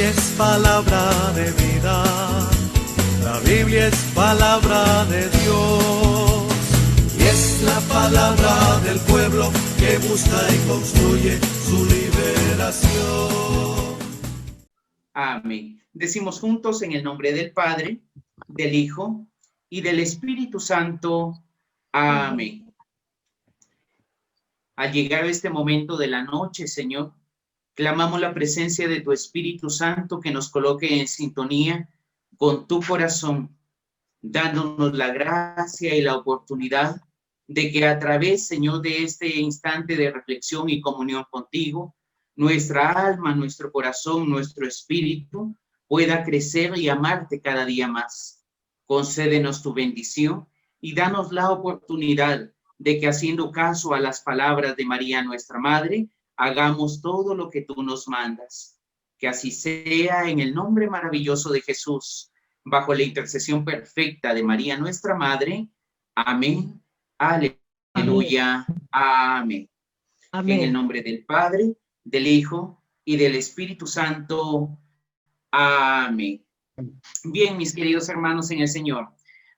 Biblia es palabra de vida, la Biblia es palabra de Dios, y es la palabra del pueblo que busca y construye su liberación. Amén. Decimos juntos en el nombre del Padre, del Hijo y del Espíritu Santo. Amén. Al llegar a este momento de la noche, Señor, clamamos la presencia de tu Espíritu Santo que nos coloque en sintonía con tu corazón, dándonos la gracia y la oportunidad de que a través, Señor, de este instante de reflexión y comunión contigo, nuestra alma, nuestro corazón, nuestro espíritu pueda crecer y amarte cada día más. Concédenos tu bendición y danos la oportunidad de que, haciendo caso a las palabras de María, nuestra Madre, hagamos todo lo que tú nos mandas. Que así sea, en el nombre maravilloso de Jesús, bajo la intercesión perfecta de María, nuestra Madre. Amén. Aleluya. Amén. Amén. En el nombre del Padre, del Hijo y del Espíritu Santo. Amén. Bien, mis queridos hermanos en el Señor,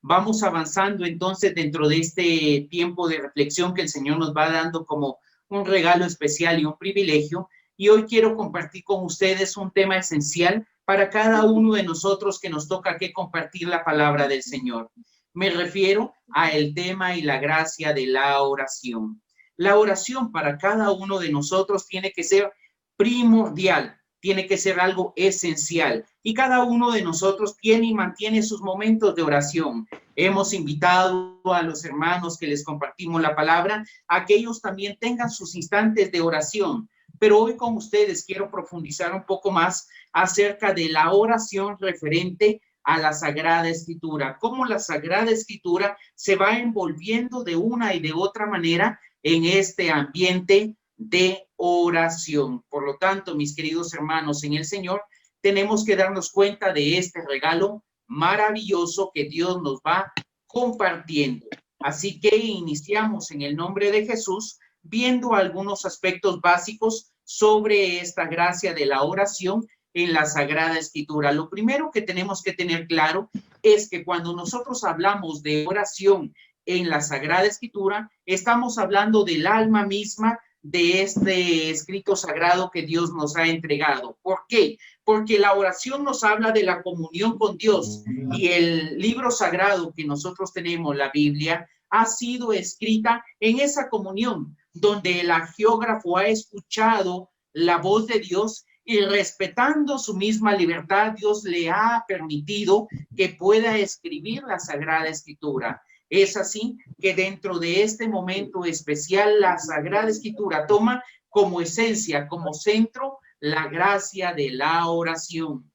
vamos avanzando entonces dentro de este tiempo de reflexión que el Señor nos va dando como un regalo especial y un privilegio. Y hoy quiero compartir con ustedes un tema esencial para cada uno de nosotros que nos toca que compartir la palabra del Señor. Me refiero al tema y la gracia de la oración. La oración para cada uno de nosotros tiene que ser primordial, tiene que ser algo esencial. Y cada uno de nosotros tiene y mantiene sus momentos de oración. Hemos invitado a los hermanos que les compartimos la palabra a que ellos también tengan sus instantes de oración. Pero hoy con ustedes quiero profundizar un poco más acerca de la oración referente a la Sagrada Escritura, cómo la Sagrada Escritura se va envolviendo de una y de otra manera en este ambiente de oración. Por lo tanto, mis queridos hermanos en el Señor, tenemos que darnos cuenta de este regalo maravilloso que Dios nos va compartiendo. Así que iniciamos en el nombre de Jesús, viendo algunos aspectos básicos sobre esta gracia de la oración en la Sagrada Escritura. Lo primero que tenemos que tener claro es que cuando nosotros hablamos de oración en la Sagrada Escritura, estamos hablando del alma misma de este escrito sagrado que Dios nos ha entregado. ¿Por qué? Porque la oración nos habla de la comunión con Dios, y el libro sagrado que nosotros tenemos, la Biblia, ha sido escrita en esa comunión, donde el hagiógrafo ha escuchado la voz de Dios y, respetando su misma libertad, Dios le ha permitido que pueda escribir la Sagrada Escritura. Es así que dentro de este momento especial, la Sagrada Escritura toma como esencia, como centro, la gracia de la oración.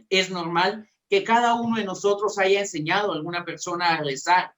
Es normal que cada uno de nosotros haya enseñado a alguna persona a rezar,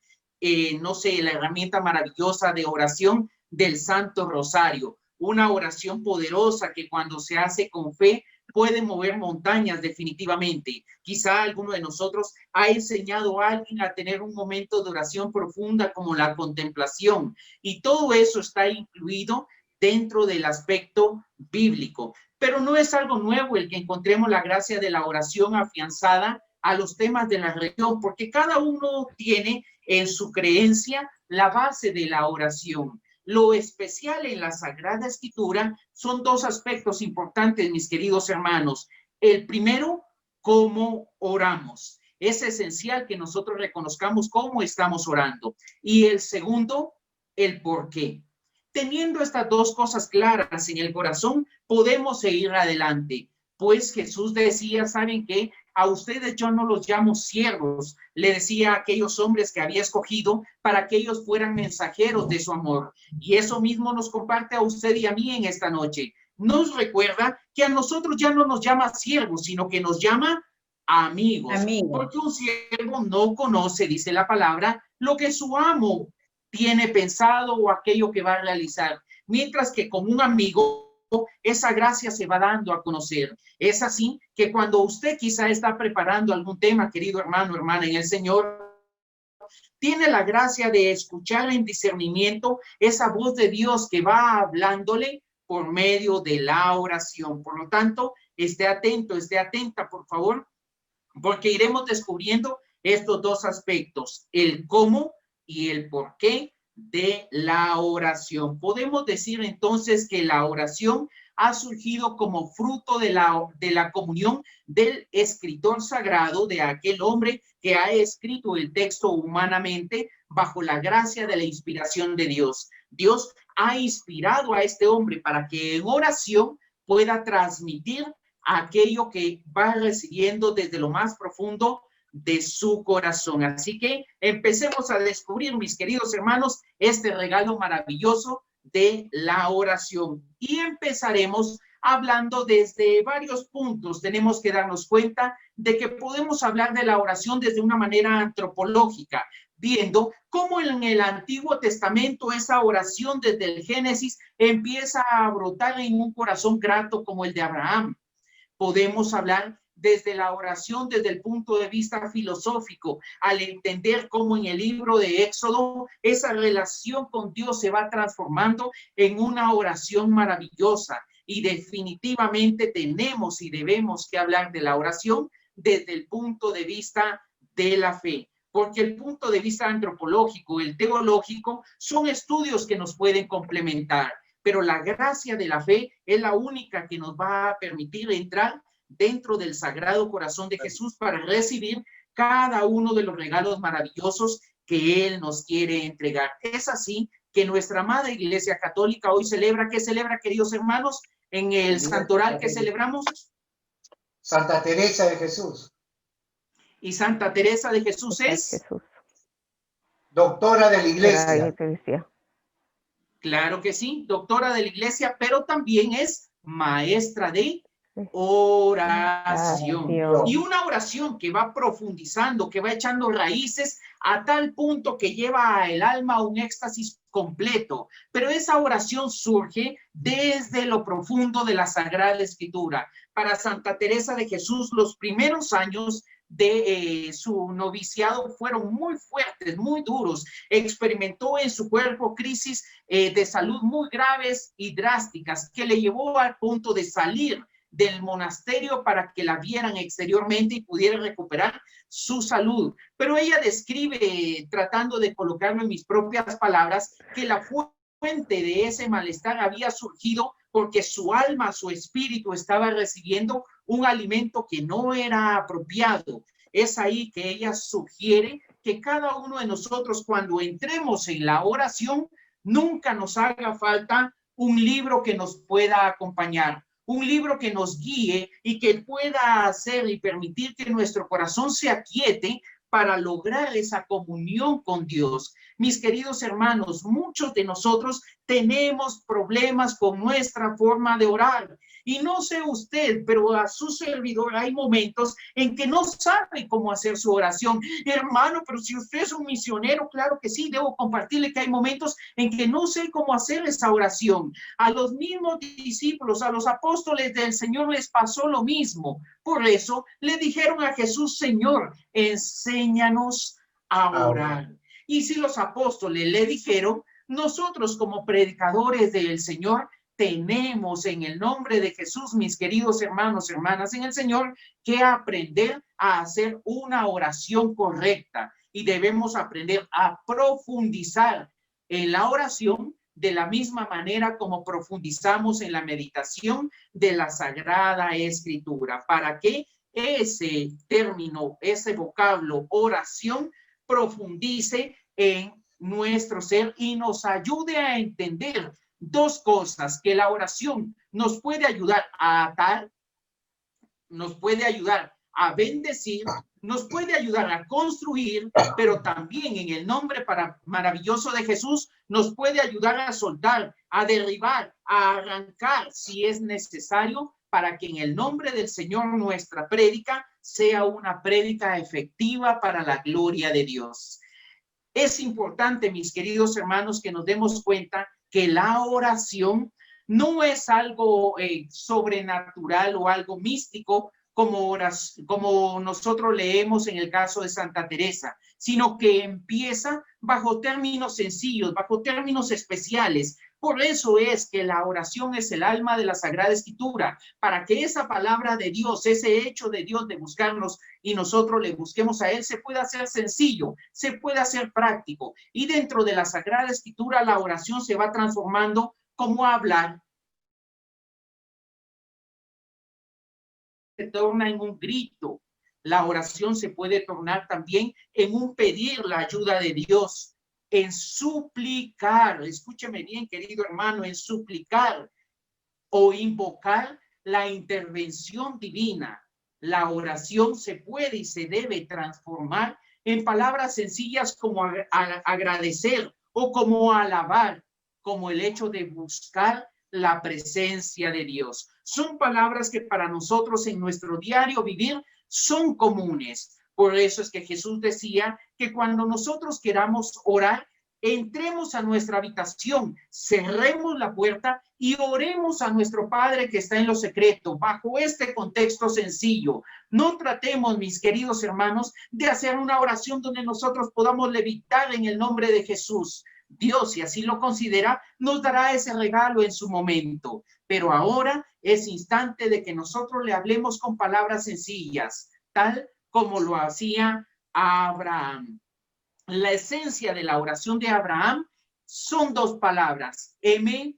no sé, la herramienta maravillosa de oración del Santo Rosario, una oración poderosa que cuando se hace con fe puede mover montañas definitivamente. Quizá alguno de nosotros ha enseñado a alguien a tener un momento de oración profunda como la contemplación, y todo eso está incluido dentro del aspecto bíblico. Pero no es algo nuevo el que encontremos la gracia de la oración afianzada a los temas de la religión, porque cada uno tiene en su creencia la base de la oración. Lo especial en la Sagrada Escritura son dos aspectos importantes, mis queridos hermanos. El primero, cómo oramos. Es esencial que nosotros reconozcamos cómo estamos orando. Y el segundo, el por qué. Teniendo estas dos cosas claras en el corazón, podemos seguir adelante. Pues Jesús decía, ¿saben qué? A ustedes yo no los llamo siervos, le decía a aquellos hombres que había escogido para que ellos fueran mensajeros de su amor. Y eso mismo nos comparte a usted y a mí en esta noche. Nos recuerda que a nosotros ya no nos llama siervos, sino que nos llama amigos. Porque un siervo no conoce, dice la palabra, lo que su amo tiene pensado o aquello que va a realizar. Mientras que con un amigo, esa gracia se va dando a conocer. Es así que cuando usted quizá está preparando algún tema, querido hermano, hermana en el Señor, tiene la gracia de escuchar en discernimiento esa voz de Dios que va hablándole por medio de la oración. Por lo tanto, esté atento, esté atenta, por favor, porque iremos descubriendo estos dos aspectos, el cómo y el por qué de la oración. Podemos decir entonces que la oración ha surgido como fruto de la comunión del escritor sagrado, de aquel hombre que ha escrito el texto humanamente bajo la gracia de la inspiración de Dios. Dios ha inspirado a este hombre para que en oración pueda transmitir aquello que va recibiendo desde lo más profundo de su corazón. Así que empecemos a descubrir, mis queridos hermanos, este regalo maravilloso de la oración. Y empezaremos hablando desde varios puntos. Tenemos que darnos cuenta de que podemos hablar de la oración desde una manera antropológica, viendo cómo en el Antiguo Testamento esa oración desde el Génesis empieza a brotar en un corazón grato como el de Abraham. Podemos hablar desde la oración desde el punto de vista filosófico, al entender cómo en el libro de Éxodo esa relación con Dios se va transformando en una oración maravillosa. Y definitivamente tenemos y debemos que hablar de la oración desde el punto de vista de la fe, porque el punto de vista antropológico, el teológico, son estudios que nos pueden complementar, pero la gracia de la fe es la única que nos va a permitir entrar dentro del Sagrado Corazón de Jesús para recibir cada uno de los regalos maravillosos que Él nos quiere entregar. Es así que nuestra amada Iglesia Católica hoy celebra, ¿qué celebra, queridos hermanos? En el santoral que celebramos. Santa Teresa de Jesús. Y Santa Teresa de Jesús es doctora de la Iglesia. Claro que sí, doctora de la Iglesia, pero también es maestra de oración. Y una oración que va profundizando, que va echando raíces a tal punto que lleva el alma a un éxtasis completo. Pero esa oración surge desde lo profundo de la Sagrada Escritura. Para Santa Teresa de Jesús, los primeros años de su noviciado fueron muy fuertes, muy duros. Experimentó en su cuerpo crisis de salud muy graves y drásticas que le llevó al punto de salir del monasterio para que la vieran exteriormente y pudiera recuperar su salud. Pero ella describe, tratando de colocarlo en mis propias palabras, que la fuente de ese malestar había surgido porque su alma, su espíritu estaba recibiendo un alimento que no era apropiado. Es ahí que ella sugiere que cada uno de nosotros, cuando entremos en la oración, nunca nos haga falta un libro que nos pueda acompañar, un libro que nos guíe y que pueda hacer y permitir que nuestro corazón se aquiete para lograr esa comunión con Dios. Mis queridos hermanos, muchos de nosotros tenemos problemas con nuestra forma de orar. Y no sé usted, pero a su servidor hay momentos en que no sabe cómo hacer su oración. Hermano, pero si usted es un misionero, claro que sí, debo compartirle que hay momentos en que no sé cómo hacer esa oración. A los mismos discípulos, a los apóstoles del Señor les pasó lo mismo. Por eso le dijeron a Jesús: Señor, enséñanos a orar. Y si los apóstoles le dijeron, nosotros como predicadores del Señor tenemos en el nombre de Jesús, mis queridos hermanos, hermanas en el Señor, que aprender a hacer una oración correcta y debemos aprender a profundizar en la oración de la misma manera como profundizamos en la meditación de la Sagrada Escritura, para que ese término, ese vocablo oración profundice en nuestro ser y nos ayude a entender dos cosas: que la oración nos puede ayudar a atar, nos puede ayudar a bendecir, nos puede ayudar a construir, pero también en el nombre maravilloso de Jesús nos puede ayudar a soltar, a derribar, a arrancar si es necesario, para que en el nombre del Señor nuestra prédica sea una prédica efectiva para la gloria de Dios. Es importante, mis queridos hermanos, que nos demos cuenta que la oración no es algo sobrenatural o algo místico como nosotros leemos en el caso de Santa Teresa, sino que empieza bajo términos sencillos, bajo términos especiales, Por eso es que la oración es el alma de la Sagrada Escritura, para que esa palabra de Dios, ese hecho de Dios de buscarnos y nosotros le busquemos a Él, se pueda hacer sencillo, se pueda hacer práctico. Y dentro de la Sagrada Escritura, la oración se va transformando como hablar, se torna en un grito. La oración se puede tornar también en un pedir la ayuda de Dios, en suplicar, escúcheme bien, querido hermano, en suplicar o invocar la intervención divina. La oración se puede y se debe transformar en palabras sencillas como agradecer o como alabar, como el hecho de buscar la presencia de Dios. Son palabras que para nosotros en nuestro diario vivir son comunes. Por eso es que Jesús decía que cuando nosotros queramos orar, entremos a nuestra habitación, cerremos la puerta y oremos a nuestro Padre que está en lo secreto, bajo este contexto sencillo. No tratemos, mis queridos hermanos, de hacer una oración donde nosotros podamos levitar en el nombre de Jesús. Dios, si así lo considera, nos dará ese regalo en su momento. Pero ahora es instante de que nosotros le hablemos con palabras sencillas, tal como lo hacía Abraham. La esencia de la oración de Abraham son dos palabras, heme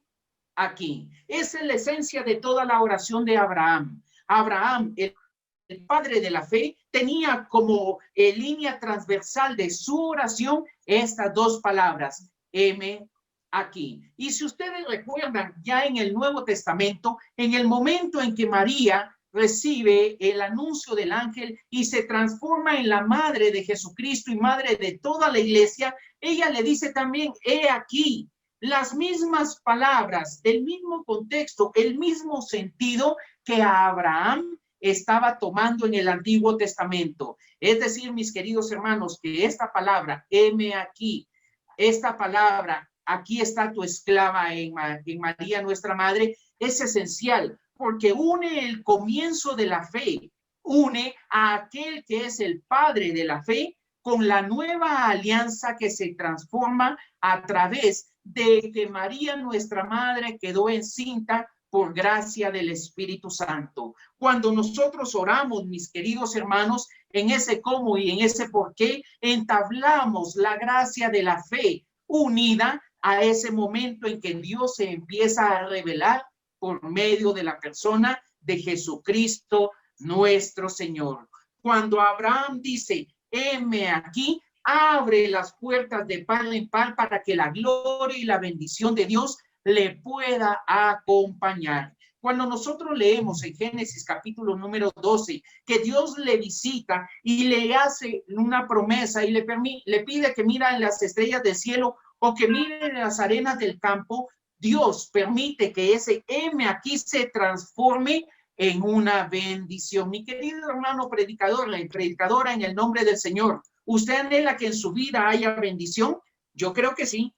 aquí. Esa es la esencia de toda la oración de Abraham. Abraham, el padre de la fe, tenía como línea transversal de su oración estas dos palabras, heme aquí. Y si ustedes recuerdan, ya en el Nuevo Testamento, en el momento en que María recibe el anuncio del ángel y se transforma en la madre de Jesucristo y madre de toda la iglesia, ella le dice también, he aquí, las mismas palabras, del mismo contexto, el mismo sentido que Abraham estaba tomando en el Antiguo Testamento. Es decir, mis queridos hermanos, que esta palabra, heme aquí, esta palabra, aquí está tu esclava en María, nuestra madre, es esencial, porque une el comienzo de la fe, une a aquel que es el padre de la fe con la nueva alianza que se transforma a través de que María, nuestra madre, quedó encinta por gracia del Espíritu Santo. Cuando nosotros oramos, mis queridos hermanos, en ese cómo y en ese por qué, entablamos la gracia de la fe unida a ese momento en que Dios se empieza a revelar por medio de la persona de Jesucristo nuestro Señor. Cuando Abraham dice, heme aquí, abre las puertas de par en par para que la gloria y la bendición de Dios le pueda acompañar. Cuando nosotros leemos en Génesis capítulo número 12 que Dios le visita y le hace una promesa y le pide que mire las estrellas del cielo o que mire las arenas del campo, Dios permite que ese heme aquí se transforme en una bendición. Mi querido hermano predicador, la predicadora, en el nombre del Señor, ¿usted anhela que en su vida haya bendición? Yo creo que sí.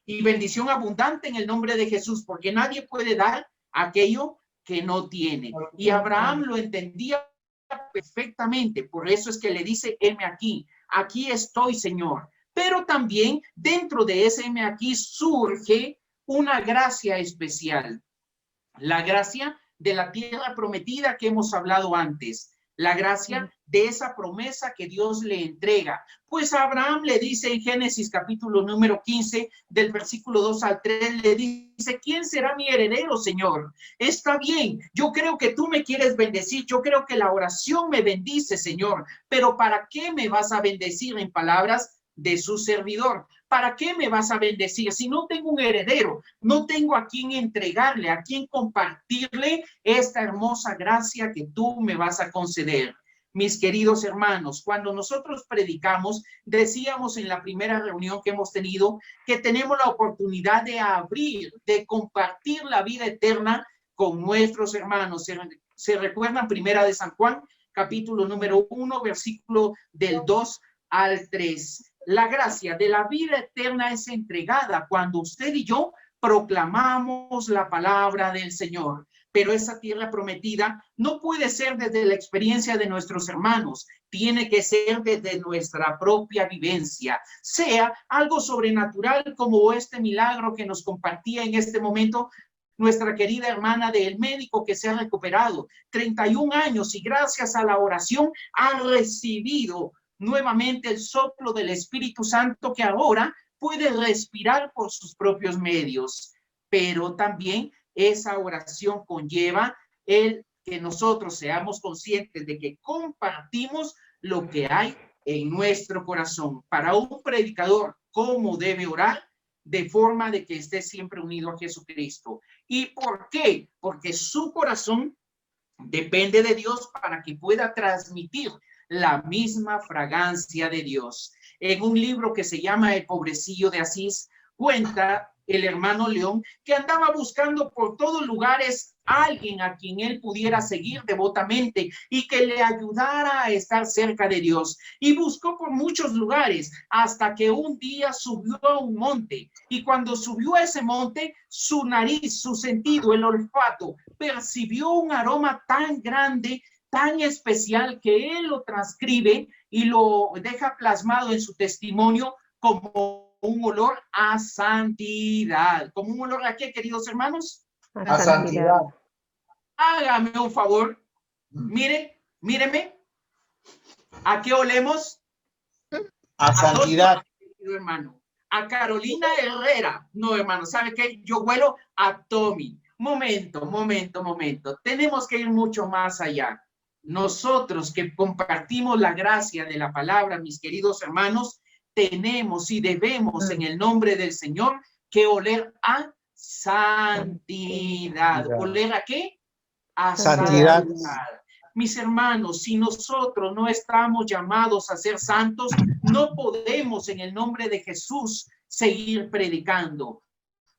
Y bendición abundante en el nombre de Jesús, porque nadie puede dar aquello que no tiene. Y Abraham lo entendía perfectamente, por eso es que le dice, heme aquí, aquí estoy, Señor. Pero también dentro de ese heme aquí surge una gracia especial, la gracia de la tierra prometida que hemos hablado antes, la gracia de esa promesa que Dios le entrega. Pues Abraham le dice en Génesis capítulo número 15, del versículo 2 al 3, le dice, ¿quién será mi heredero, Señor? Está bien, yo creo que tú me quieres bendecir, yo creo que la oración me bendice, Señor, pero ¿para qué me vas a bendecir? En palabras de su servidor, ¿para qué me vas a bendecir si no tengo un heredero? No tengo a quien entregarle, a quien compartirle esta hermosa gracia que tú me vas a conceder. Mis queridos hermanos, cuando nosotros predicamos, decíamos en la primera reunión que hemos tenido que tenemos la oportunidad de abrir, de compartir la vida eterna con nuestros hermanos. ¿Se recuerdan? Primera de San Juan, capítulo número 1, versículo del 2 al 3. La gracia de la vida eterna es entregada cuando usted y yo proclamamos la palabra del Señor. Pero esa tierra prometida no puede ser desde la experiencia de nuestros hermanos, tiene que ser desde nuestra propia vivencia, sea algo sobrenatural como este milagro que nos compartía en este momento nuestra querida hermana del médico que se ha recuperado 31 años y gracias a la oración ha recibido nuevamente el soplo del Espíritu Santo que ahora puede respirar por sus propios medios. Pero también esa oración conlleva el que nosotros seamos conscientes de que compartimos lo que hay en nuestro corazón. Para un predicador, ¿cómo debe orar? De forma de que esté siempre unido a Jesucristo. ¿Y por qué? Porque su corazón depende de Dios para que pueda transmitir la misma fragancia de Dios. En un libro que se llama El pobrecillo de Asís, cuenta el hermano León que andaba buscando por todos lugares a alguien a quien él pudiera seguir devotamente y que le ayudara a estar cerca de Dios. Y buscó por muchos lugares hasta que un día subió a un monte y cuando subió a ese monte, su nariz, su sentido, el olfato, percibió un aroma tan grande, tan especial que él lo transcribe y lo deja plasmado en su testimonio como un olor a santidad. ¿Como un olor a qué, queridos hermanos? A santidad. Hágame un favor. Míreme. ¿A qué olemos? A santidad. Querido hermano. A Carolina Herrera. No, hermano, ¿sabe qué? Yo huelo a Tommy. Momento. Tenemos que ir mucho más allá. Nosotros que compartimos la gracia de la palabra, mis queridos hermanos, tenemos y debemos en el nombre del Señor que oler a santidad. ¿Oler a qué? A santidad. Mis hermanos, si nosotros no estamos llamados a ser santos, no podemos en el nombre de Jesús seguir predicando.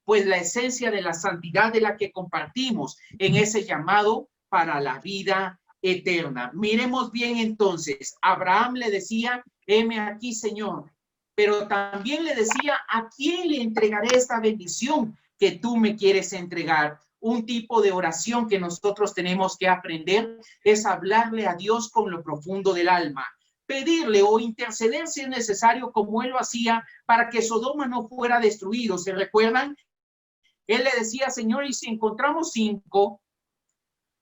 Pues la esencia de la santidad de la que compartimos en ese llamado para la vida eterna. Miremos bien entonces, Abraham le decía, heme aquí, Señor. Pero también le decía, ¿a quién le entregaré esta bendición que tú me quieres entregar? Un tipo de oración que nosotros tenemos que aprender es hablarle a Dios con lo profundo del alma, pedirle o interceder si es necesario, como él lo hacía, para que Sodoma no fuera destruido. ¿Se recuerdan? Él le decía, Señor, y si encontramos 5,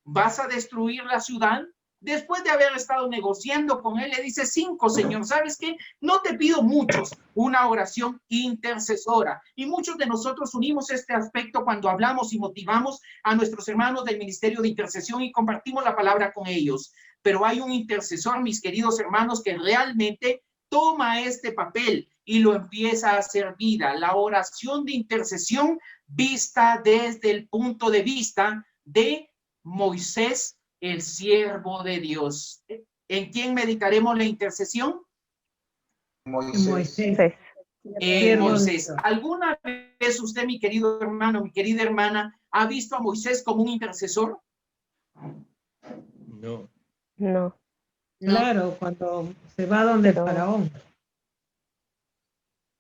¿vas a destruir la ciudad? Después de haber estado negociando con él, le dice 5, Señor, ¿sabes qué? No te pido muchos, una oración intercesora. Y muchos de nosotros unimos este aspecto cuando hablamos y motivamos a nuestros hermanos del Ministerio de Intercesión y compartimos la palabra con ellos. Pero hay un intercesor, mis queridos hermanos, que realmente toma este papel y lo empieza a hacer vida. La oración de intercesión vista desde el punto de vista de Moisés, el siervo de Dios. ¿En quién meditaremos la intercesión? Moisés. En Moisés. ¿Alguna vez usted, mi querido hermano, mi querida hermana, ha visto a Moisés como un intercesor? No. Claro, cuando se va donde el faraón.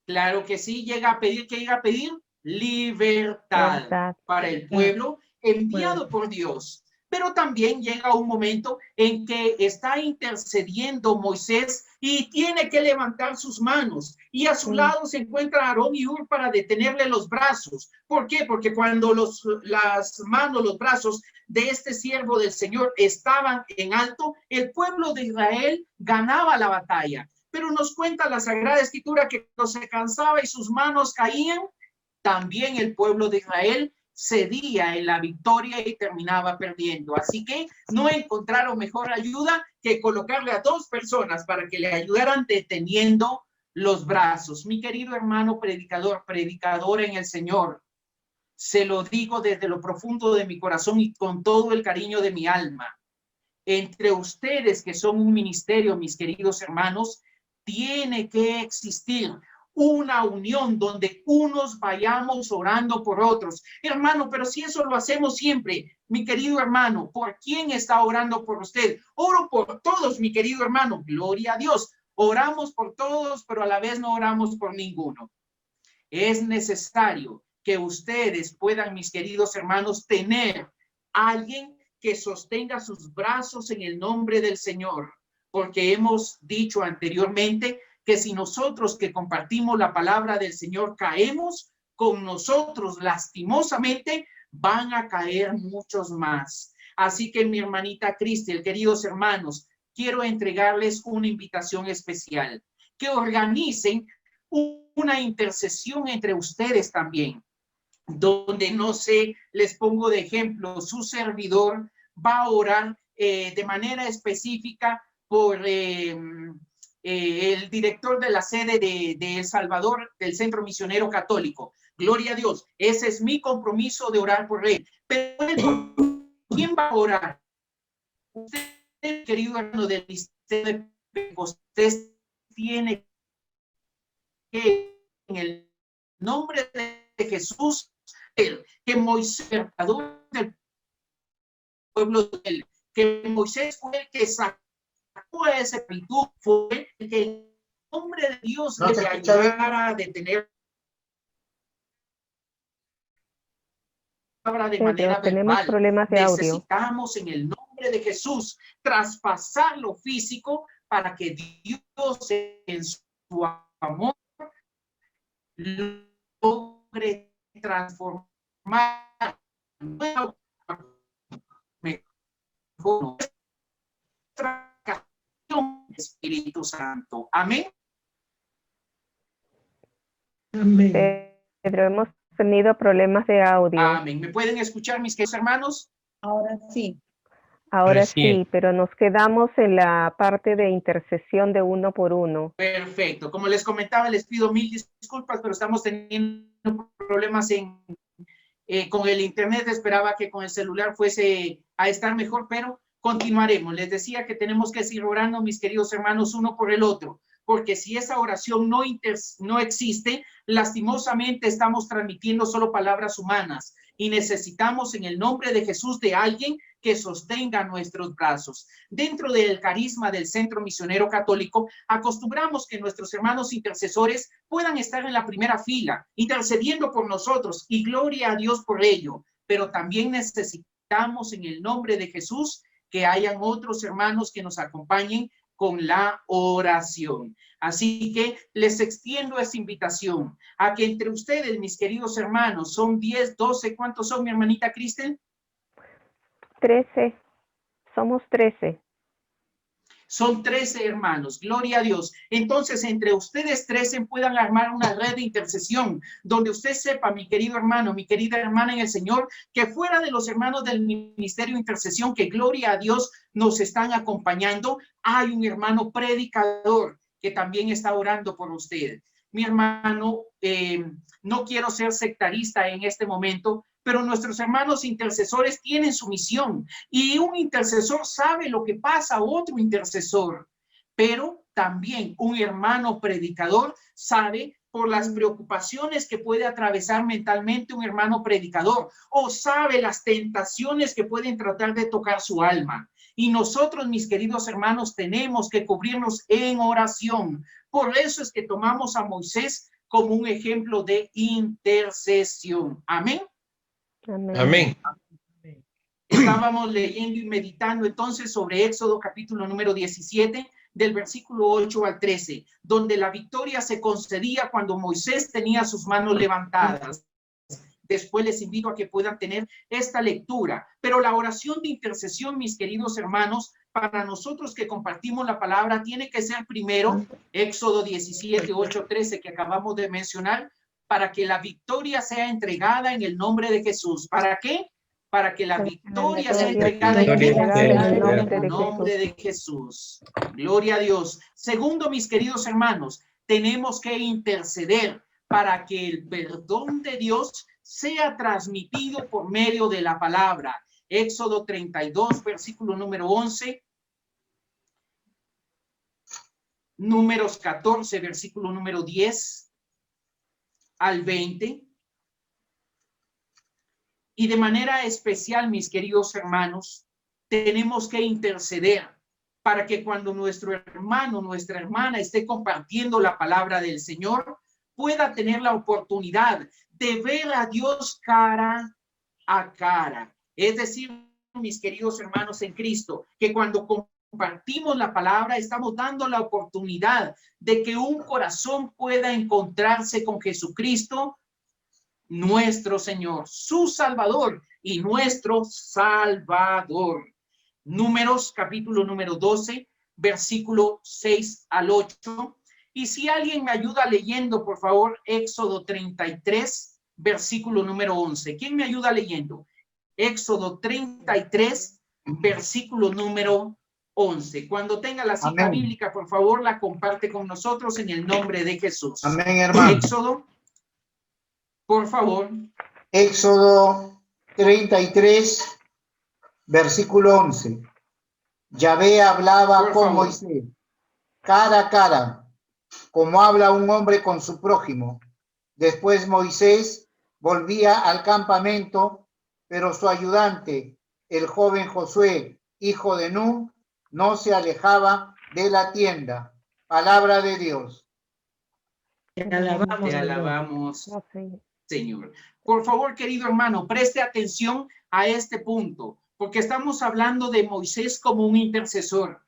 Claro que sí, llega a pedir, ¿qué llega a pedir? Libertad para el pueblo enviado por Dios. Pero también llega un momento en que está intercediendo Moisés y tiene que levantar sus manos. Y a su lado se encuentra Aarón y Hur para detenerle los brazos. ¿Por qué? Porque cuando las manos, los brazos de este siervo del Señor estaban en alto, el pueblo de Israel ganaba la batalla. Pero nos cuenta la Sagrada Escritura que cuando se cansaba y sus manos caían, también el pueblo de Israel cedía en la victoria y terminaba perdiendo. Así que no encontraron mejor ayuda que colocarle a 2 personas para que le ayudaran deteniendo los brazos. Mi querido hermano predicador en el Señor, se lo digo desde lo profundo de mi corazón y con todo el cariño de mi alma. Entre ustedes que son un ministerio, mis queridos hermanos, tiene que existir una unión donde unos vayamos orando por otros. Hermano, pero si eso lo hacemos siempre, mi querido hermano, ¿por quién está orando por usted? Oro por todos, mi querido hermano, gloria a Dios. Oramos por todos, pero a la vez no oramos por ninguno. Es necesario que ustedes puedan, mis queridos hermanos, tener alguien que sostenga sus brazos en el nombre del Señor, porque hemos dicho anteriormente que si nosotros que compartimos la palabra del Señor caemos, con nosotros lastimosamente van a caer muchos más. Así que mi hermanita Cristel, queridos hermanos, quiero entregarles una invitación especial, que organicen una intercesión entre ustedes también, donde, no sé, les pongo de ejemplo, su servidor va a orar de manera específica por el director de la sede de El Salvador, del Centro Misionero Católico. Gloria a Dios, ese es mi compromiso de orar por él. Pero ¿quién va a orar? Usted, querido hermano del ministerio de Pentecostés, tiene que, en el nombre de Jesús, que Moisés, libertador del pueblo, que Moisés fue el que sacó a ese esclavitud, fue el que en nombre de Dios No le ayudara a detener de manera tenemos verbal. problemas de audio. Necesitamos en el nombre de Jesús traspasar lo físico para que Dios en su amor logre transformar mejor nuestra canción, Espíritu Santo. Amén. Amén. Pedro, hemos tenido problemas de audio. Amén. ¿Me pueden escuchar, mis queridos hermanos? Ahora sí. Ahora sí, pero nos quedamos en la parte de intercesión de uno por uno. Perfecto. Como les comentaba, les pido mil disculpas, pero estamos teniendo problemas con el internet. Esperaba que con el celular fuese a estar mejor, pero continuaremos. Les decía que tenemos que seguir orando, mis queridos hermanos, uno por el otro, porque si esa oración no existe, lastimosamente estamos transmitiendo solo palabras humanas y necesitamos en el nombre de Jesús de alguien que sostenga nuestros brazos. Dentro del carisma del Centro Misionero Católico, acostumbramos que nuestros hermanos intercesores puedan estar en la primera fila, intercediendo por nosotros, y gloria a Dios por ello. Pero también necesitamos en el nombre de Jesús que hayan otros hermanos que nos acompañen con la oración. Así que les extiendo esta invitación a que entre ustedes, mis queridos hermanos, son 10, 12, ¿cuántos son, mi hermanita Cristel? 13, somos 13. Son 13 hermanos, gloria a Dios. Entonces, entre ustedes 13 puedan armar una red de intercesión, donde usted sepa, mi querido hermano, mi querida hermana en el Señor, que fuera de los hermanos del ministerio de intercesión, que gloria a Dios nos están acompañando, hay un hermano predicador que también está orando por usted. Mi hermano, no quiero ser sectarista en este momento, pero nuestros hermanos intercesores tienen su misión y un intercesor sabe lo que pasa a otro intercesor, pero también un hermano predicador sabe por las preocupaciones que puede atravesar mentalmente un hermano predicador, o sabe las tentaciones que pueden tratar de tocar su alma. Y nosotros, mis queridos hermanos, tenemos que cubrirnos en oración. Por eso es que tomamos a Moisés como un ejemplo de intercesión. Amén. Amén. Amén. Estábamos leyendo y meditando entonces sobre Éxodo capítulo número 17, del versículo 8 al 13, donde la victoria se concedía cuando Moisés tenía sus manos levantadas. Después les invito a que puedan tener esta lectura. Pero la oración de intercesión, mis queridos hermanos, para nosotros que compartimos la palabra, tiene que ser primero Éxodo 17, 8, 13, que acabamos de mencionar, para que la victoria sea entregada en el nombre de Jesús. ¿Para qué? Para que la victoria sea entregada en el nombre de Jesús. Gloria a Dios. Segundo, mis queridos hermanos, tenemos que interceder para que el perdón de Dios sea transmitido por medio de la palabra. Éxodo 32, versículo número 11. Números 14, versículo número 10 al 20. Y de manera especial, mis queridos hermanos, tenemos que interceder para que cuando nuestro hermano, nuestra hermana esté compartiendo la palabra del Señor, pueda tener la oportunidad de ver a Dios cara a cara Es decir, mis queridos hermanos en Cristo, que cuando compartimos la palabra, estamos dando la oportunidad de que un corazón pueda encontrarse con Jesucristo, nuestro Señor, su Salvador y nuestro Salvador. Números, capítulo número 12, versículo 6 al 8. Y si alguien me ayuda leyendo, por favor, Éxodo 33, versículo número 11. ¿Quién me ayuda leyendo? Éxodo 33, versículo número 11. Cuando tenga la cita Amén. bíblica, por favor, la comparte con nosotros en el nombre de Jesús. Amén, hermano. Éxodo, por favor. Éxodo 33, versículo 11. Yahvé hablaba Por con favor. Moisés, cara a cara, como habla un hombre con su prójimo. Después Moisés volvía al campamento, pero su ayudante, el joven Josué, hijo de Nun, no se alejaba de la tienda. Palabra de Dios. Te alabamos, Te Señor. alabamos, No sé. Señor. Por favor, querido hermano, preste atención a este punto, porque estamos hablando de Moisés como un intercesor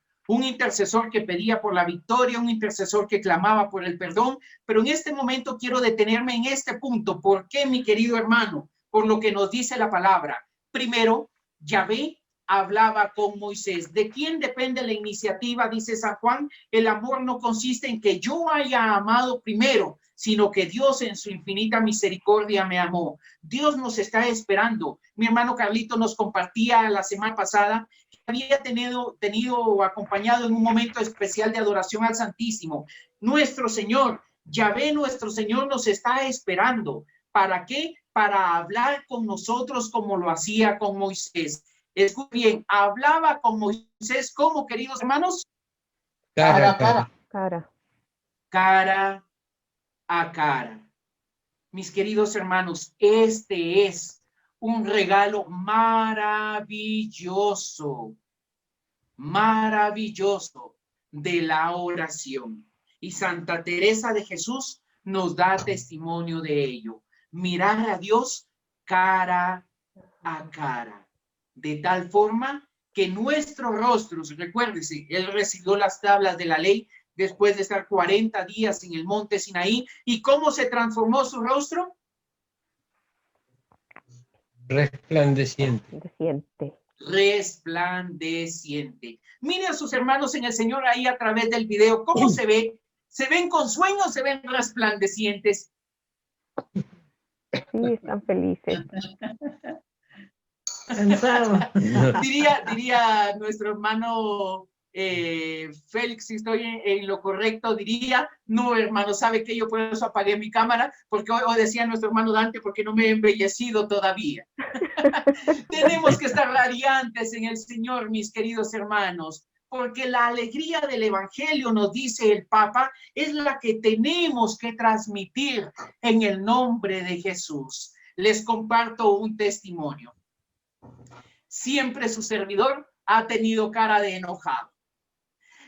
que pedía por la victoria, un intercesor que clamaba por el perdón, pero en este momento quiero detenerme en este punto. ¿Por qué, mi querido hermano? Por lo que nos dice la palabra. Primero, Yahvé hablaba con Moisés. ¿De quién depende la iniciativa? Dice San Juan. El amor no consiste en que yo haya amado primero, sino que Dios en su infinita misericordia me amó. Dios nos está esperando. Mi hermano Carlito nos compartía la semana pasada que había tenido acompañado en un momento especial de adoración al Santísimo. Nuestro Señor, Yahvé, nuestro Señor nos está esperando. ¿Para qué? Para hablar con nosotros como lo hacía con Moisés. Escuchen bien, hablaba con Moisés, ¿cómo, queridos hermanos? Cara a cara. Cara. Cara a cara. Mis queridos hermanos, este es un regalo maravilloso, maravilloso de la oración. Y Santa Teresa de Jesús nos da testimonio de ello. Mirar a Dios cara a cara, de tal forma que nuestros rostros, recuérdese, él recibió las tablas de la ley después de estar 40 días en el monte Sinaí. ¿Y cómo se transformó su rostro? Resplandeciente. Resplandeciente. Miren a sus hermanos en el Señor ahí a través del video. ¿Cómo se ve? ¿Se ven con sueño o se ven resplandecientes? Sí, están felices. Cansado. Diría nuestro hermano Félix, si estoy en lo correcto, diría, no, hermano, ¿sabe qué? Yo por eso apagué mi cámara, porque hoy decía nuestro hermano Dante, porque no me he embellecido todavía. Tenemos que estar radiantes en el Señor, mis queridos hermanos, porque la alegría del Evangelio, nos dice el Papa, es la que tenemos que transmitir en el nombre de Jesús. Les comparto un testimonio. Siempre su servidor ha tenido cara de enojado.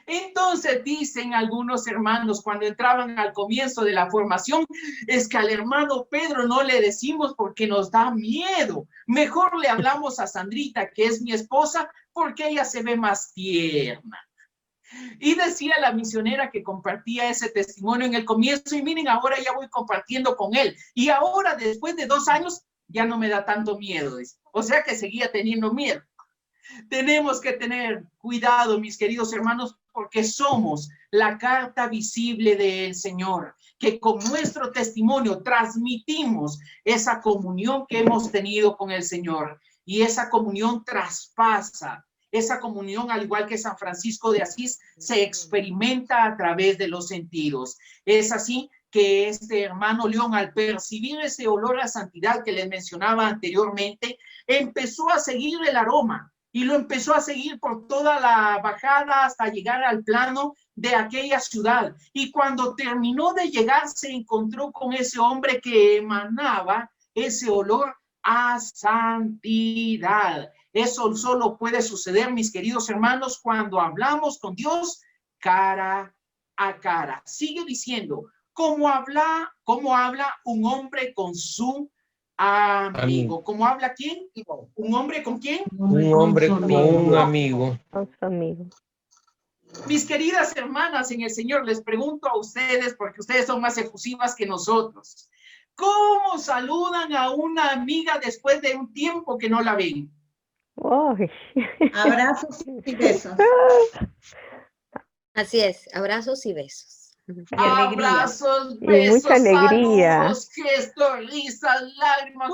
Entonces dicen algunos hermanos cuando entraban al comienzo de la formación, es que al hermano Pedro no le decimos porque nos da miedo. Mejor le hablamos a Sandrita, que es mi esposa, porque ella se ve más tierna. Y decía la misionera que compartía ese testimonio en el comienzo, y miren, ahora ya voy compartiendo con él. Y ahora, después de 2 años, ya no me da tanto miedo. O sea que seguía teniendo miedo. Tenemos que tener cuidado, mis queridos hermanos, porque somos la carta visible del Señor, que con nuestro testimonio transmitimos esa comunión que hemos tenido con el Señor, y esa comunión traspasa, esa comunión, al igual que San Francisco de Asís, se experimenta a través de los sentidos. Es así que este hermano León, al percibir ese olor a santidad que les mencionaba anteriormente, empezó a seguir el aroma, y lo empezó a seguir por toda la bajada hasta llegar al plano de aquella ciudad. Y cuando terminó de llegar, se encontró con ese hombre que emanaba ese olor a santidad. Eso solo puede suceder, mis queridos hermanos, cuando hablamos con Dios cara a cara. Sigue diciendo, ¿cómo habla un hombre con su amigo. ¿Cómo habla quién? ¿Un hombre con quién? Un hombre con un amigo. Con su amigo. Mis queridas hermanas en el Señor, les pregunto a ustedes, porque ustedes son más efusivas que nosotros. ¿Cómo saludan a una amiga después de un tiempo que no la ven? Uy. Abrazos y besos. Así es, abrazos y besos. Y alegría. Abrazos, Y besos, mucha alegría. saludos, gestos, risas, lágrimas.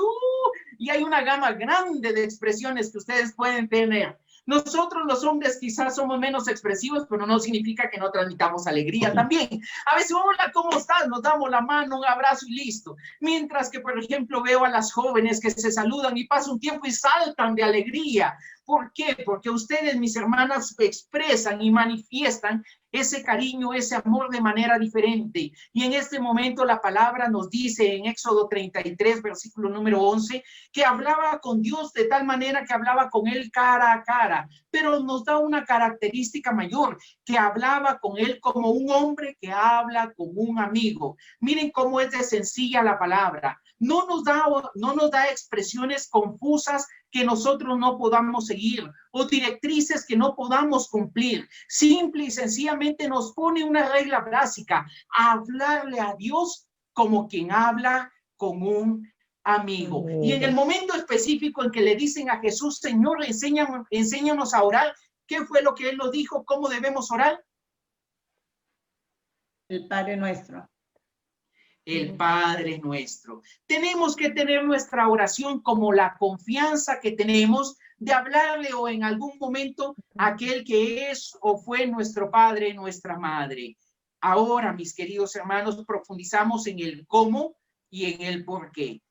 Y hay una gama grande de expresiones que ustedes pueden tener. Nosotros los hombres quizás somos menos expresivos, pero no significa que no transmitamos alegría también. A veces, hola, ¿cómo estás? Nos damos la mano, un abrazo y listo. Mientras que, por ejemplo, veo a las jóvenes que se saludan y pasa un tiempo y saltan de alegría. ¿Por qué? Porque ustedes, mis hermanas, expresan y manifiestan ese cariño, ese amor de manera diferente. Y en este momento la palabra nos dice en Éxodo 33, versículo número 11, que hablaba con Dios de tal manera que hablaba con él cara a cara, pero nos da una característica mayor, que hablaba con él como un hombre que habla con un amigo. Miren cómo es de sencilla la palabra. No nos da expresiones confusas que nosotros no podamos seguir o directrices que no podamos cumplir. Simple y sencillamente nos pone una regla básica: hablarle a Dios como quien habla con un amigo. Y en el momento específico en que le dicen a Jesús, Señor, enséñanos a orar, ¿qué fue lo que él nos dijo? ¿Cómo debemos orar? El Padre Nuestro. El Padre Nuestro. Tenemos que tener nuestra oración como la confianza que tenemos de hablarle o en algún momento a aquel que es o fue nuestro Padre, nuestra Madre. Ahora, mis queridos hermanos, profundizamos en el cómo y en el por qué.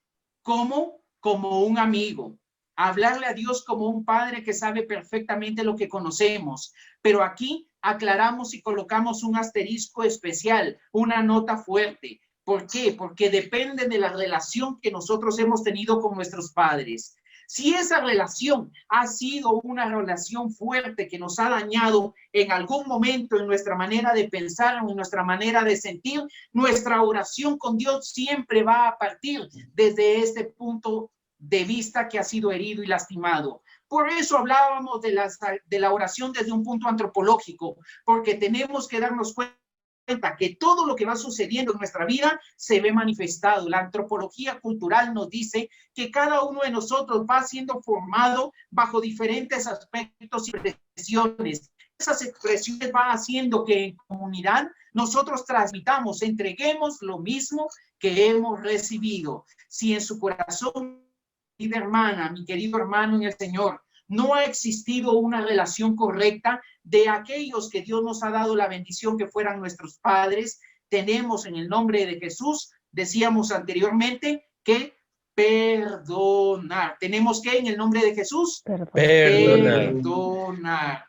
¿Cómo? Como un amigo. Hablarle a Dios como un Padre que sabe perfectamente lo que conocemos. Pero aquí aclaramos y colocamos un asterisco especial, una nota fuerte. ¿Por qué? Porque depende de la relación que nosotros hemos tenido con nuestros padres. Si esa relación ha sido una relación fuerte que nos ha dañado en algún momento en nuestra manera de pensar o en nuestra manera de sentir, nuestra oración con Dios siempre va a partir desde este punto de vista que ha sido herido y lastimado. Por eso hablábamos de la oración desde un punto antropológico, porque tenemos que darnos cuenta que todo lo que va sucediendo en nuestra vida se ve manifestado. La antropología cultural nos dice que cada uno de nosotros va siendo formado bajo diferentes aspectos y expresiones. Esas expresiones van haciendo que en comunidad nosotros transmitamos, entreguemos lo mismo que hemos recibido. Si en su corazón, mi querida hermana, mi querido hermano en el Señor, no ha existido una relación correcta de aquellos que Dios nos ha dado la bendición que fueran nuestros padres, tenemos en el nombre de Jesús, decíamos anteriormente, que perdonar. Tenemos que en el nombre de Jesús perdonar.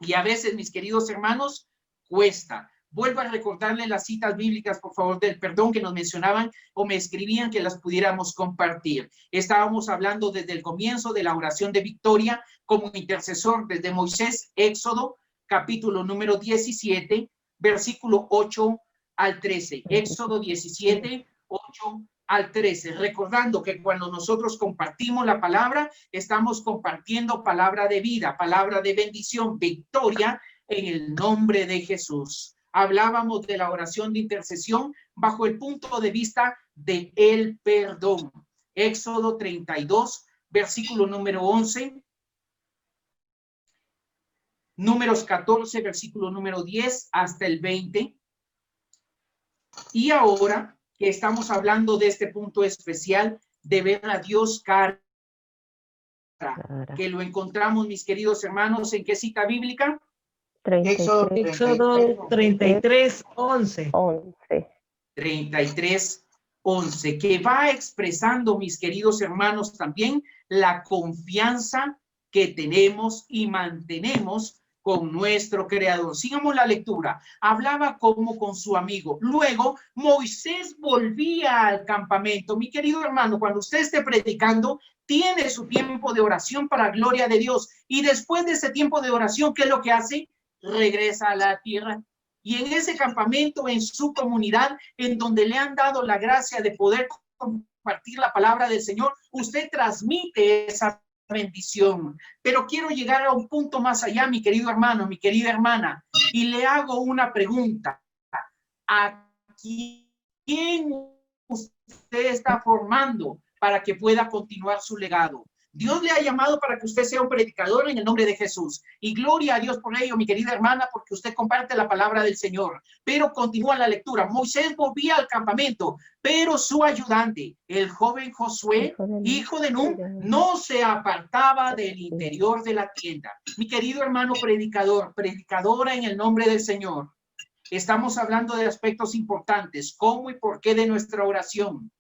Y a veces, mis queridos hermanos, cuesta. Vuelvo a recordarle las citas bíblicas, por favor, del perdón que nos mencionaban o me escribían que las pudiéramos compartir. Estábamos hablando desde el comienzo de la oración de victoria como intercesor desde Moisés, Éxodo, capítulo número 17, versículo 8 al 13. Éxodo 17, 8 al 13. Recordando que cuando nosotros compartimos la palabra, estamos compartiendo palabra de vida, palabra de bendición, victoria en el nombre de Jesús. Hablábamos de la oración de intercesión bajo el punto de vista de el perdón. Éxodo 32, versículo número 11. Números 14, versículo número 10 hasta el 20. Y ahora que estamos hablando de este punto especial de ver a Dios cara, que lo encontramos, mis queridos hermanos, ¿en qué cita bíblica? Éxodo 33, 11. 33, 11, que va expresando, mis queridos hermanos, también la confianza que tenemos y mantenemos con nuestro Creador. Sigamos la lectura. Hablaba como con su amigo. Luego, Moisés volvía al campamento. Mi querido hermano, cuando usted esté predicando, tiene su tiempo de oración para gloria de Dios. Y después de ese tiempo de oración, ¿qué es lo que hace? Regresa a la tierra. Y en ese campamento, en su comunidad, en donde le han dado la gracia de poder compartir la palabra del Señor, usted transmite esa bendición. Pero quiero llegar a un punto más allá, mi querido hermano, mi querida hermana, y le hago una pregunta. ¿A quién usted está formando para que pueda continuar su legado? Dios le ha llamado para que usted sea un predicador en el nombre de Jesús. Y gloria a Dios por ello, mi querida hermana, porque usted comparte la palabra del Señor. Pero continúa la lectura. Moisés volvía al campamento, pero su ayudante, el joven Josué, hijo de Nun, no se apartaba del interior de la tienda. Mi querido hermano predicador, predicadora en el nombre del Señor. Estamos hablando de aspectos importantes. ¿Cómo y por qué de nuestra oración?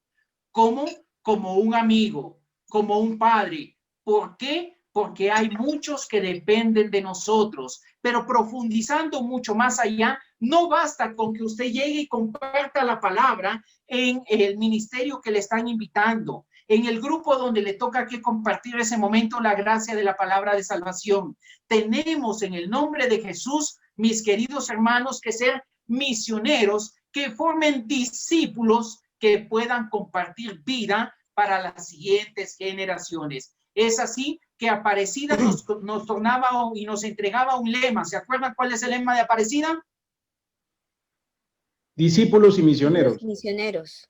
¿Cómo? Como un amigo, como un padre. ¿Por qué? Porque hay muchos que dependen de nosotros. Pero profundizando mucho más allá, no basta con que usted llegue y comparta la palabra en el ministerio que le están invitando, en el grupo donde le toca que compartir ese momento la gracia de la palabra de salvación. Tenemos en el nombre de Jesús, mis queridos hermanos, que ser misioneros que formen discípulos que puedan compartir vida para las siguientes generaciones. Es así que Aparecida nos tornaba y nos entregaba un lema. ¿Se acuerdan cuál es el lema de Aparecida? Discípulos y misioneros. Los misioneros.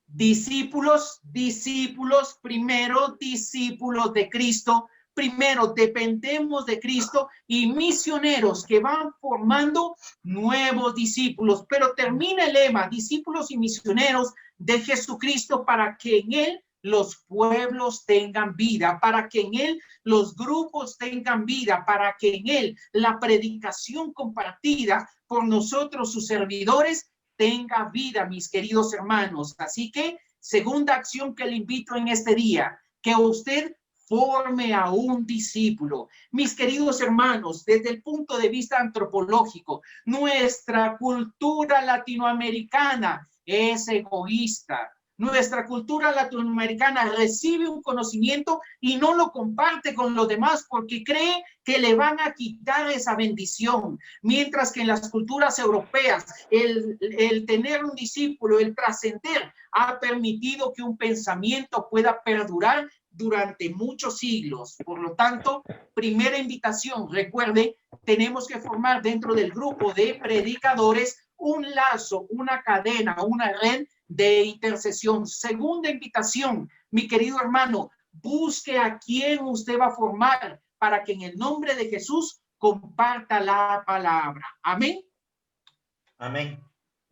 Discípulos, discípulos, primero discípulos de Cristo, primero dependemos de Cristo, y misioneros que van formando nuevos discípulos. Pero termina el lema, discípulos y misioneros de Jesucristo, para que en Él los pueblos tengan vida, para que en Él los grupos tengan vida, para que en Él la predicación compartida por nosotros, sus servidores, tenga vida, mis queridos hermanos. Así que, segunda acción que le invito en este día, que usted forme a un discípulo. Mis queridos hermanos, desde el punto de vista antropológico, nuestra cultura latinoamericana es egoísta. Nuestra cultura latinoamericana recibe un conocimiento y no lo comparte con los demás porque cree que le van a quitar esa bendición. Mientras que en las culturas europeas, el tener un discípulo, el trascender, ha permitido que un pensamiento pueda perdurar durante muchos siglos. Por lo tanto, primera invitación, recuerde, tenemos que formar dentro del grupo de predicadores un lazo, una cadena, una red de intercesión. Segunda invitación, mi querido hermano, busque a quién usted va a formar para que en el nombre de Jesús comparta la palabra. Amén. Amén.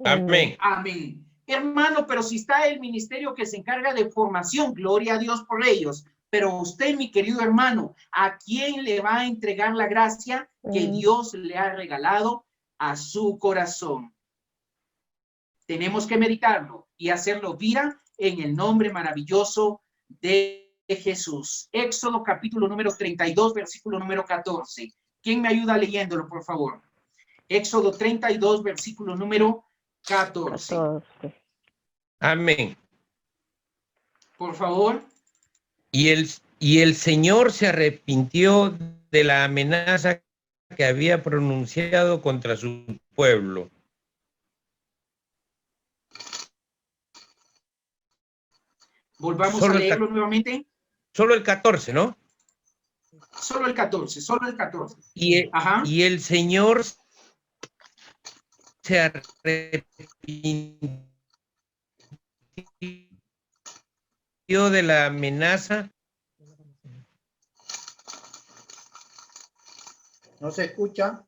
Amén. Amén. Hermano, pero si está el ministerio que se encarga de formación, gloria a Dios por ellos. Pero usted, mi querido hermano, ¿a quién le va a entregar la gracia que Dios le ha regalado a su corazón? Tenemos que meditarlo y hacerlo vida en el nombre maravilloso de Jesús. Éxodo capítulo número 32, versículo número 14. ¿Quién me ayuda leyéndolo, por favor? Éxodo 32, versículo número 14. Amén. Por favor. Y el Señor se arrepintió de la amenaza que había pronunciado contra su pueblo. Volvamos Solo a leerlo nuevamente. Solo el 14, ¿no? Solo el 14, solo el 14. Y el Señor se arrepintió de la amenaza. ¿No se escucha?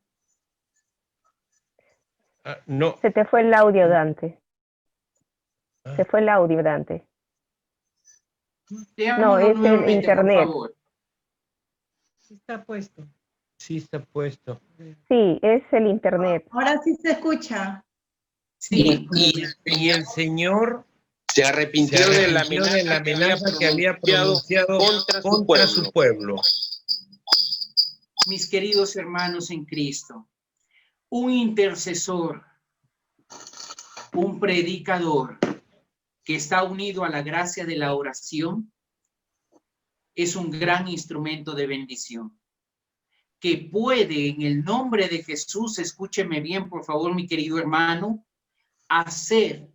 No. Se te fue el audio, Dante. Se fue el audio, Dante. No, es el internet. Sí está puesto. Sí está puesto. Sí, es el internet. Ahora sí se escucha. Sí. Y el Señor se arrepintió de la amenaza que había pronunciado contra su pueblo. Mis queridos hermanos en Cristo, un intercesor, un predicador que está unido a la gracia de la oración, es un gran instrumento de bendición, que puede en el nombre de Jesús, escúcheme bien por favor mi querido hermano, hacer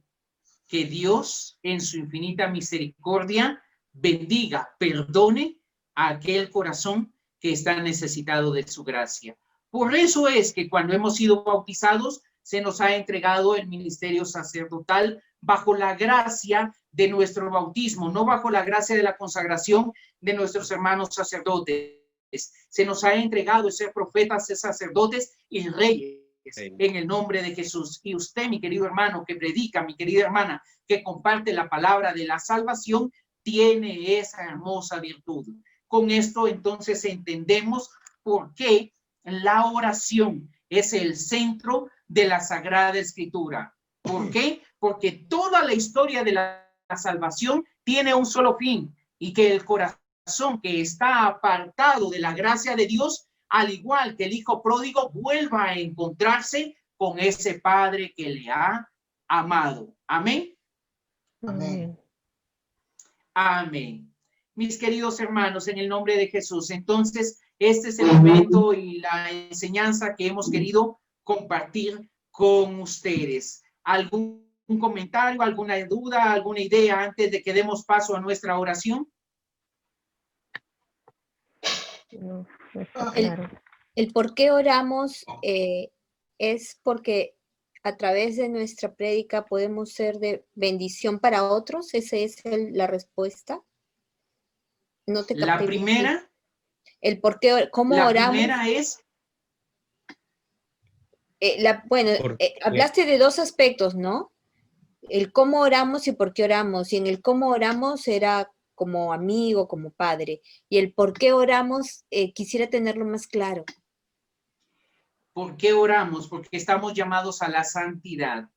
que Dios, en su infinita misericordia, bendiga, perdone a aquel corazón que está necesitado de su gracia. Por eso es que cuando hemos sido bautizados, se nos ha entregado el ministerio sacerdotal bajo la gracia de nuestro bautismo, no bajo la gracia de la consagración de nuestros hermanos sacerdotes. Se nos ha entregado ser profetas, ser sacerdotes y reyes en el nombre de Jesús. Y usted, mi querido hermano que predica, mi querida hermana que comparte la palabra de la salvación, tiene esa hermosa virtud. Con esto entonces entendemos por qué la oración es el centro de la Sagrada Escritura. ¿Por qué? Porque toda la historia de la salvación tiene un solo fin, y que el corazón que está apartado de la gracia de Dios, al igual que el hijo pródigo, vuelva a encontrarse con ese Padre que le ha amado. Amén. Amén. Amén. Mis queridos hermanos, en el nombre de Jesús, entonces, este es el momento y la enseñanza que hemos querido compartir con ustedes. ¿Algún comentario, alguna duda, alguna idea antes de que demos paso a nuestra oración? No, no está claro. El por qué oramos es porque a través de nuestra prédica podemos ser de bendición para otros. Esa es la respuesta. No te La capté bien. primera. El por qué, cómo La oramos. primera es. Hablaste de dos aspectos, ¿no? El cómo oramos y por qué oramos. Y en el cómo oramos era como amigo, como padre. Y el por qué oramos, quisiera tenerlo más claro. ¿Por qué oramos? Porque estamos llamados a la santidad.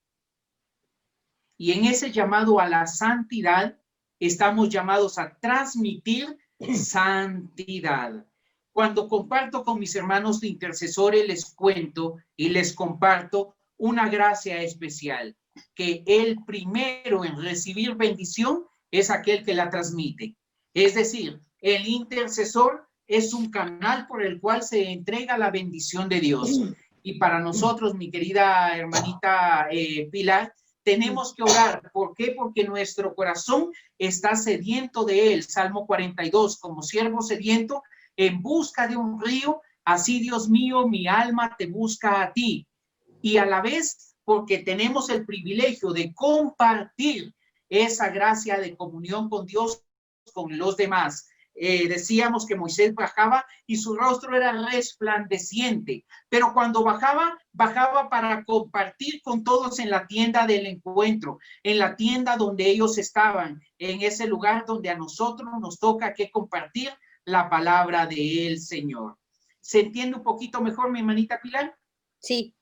Y en ese llamado a la santidad, estamos llamados a transmitir santidad. Cuando comparto con mis hermanos de intercesores, les cuento y les comparto una gracia especial, que el primero en recibir bendición es aquel que la transmite. Es decir, el intercesor es un canal por el cual se entrega la bendición de Dios. Y para nosotros, mi querida hermanita Pilar, tenemos que orar. ¿Por qué? Porque nuestro corazón está sediento de él. Salmo 42, como siervo sediento en busca de un río, así, Dios mío, mi alma te busca a ti. Y a la vez, porque tenemos el privilegio de compartir esa gracia de comunión con Dios, con los demás. Decíamos que Moisés bajaba y su rostro era resplandeciente, pero cuando bajaba para compartir con todos en la tienda del encuentro, en la tienda donde ellos estaban, en ese lugar donde a nosotros nos toca que compartir la palabra del Señor. ¿Se entiende un poquito mejor, mi hermanita Pilar? Sí,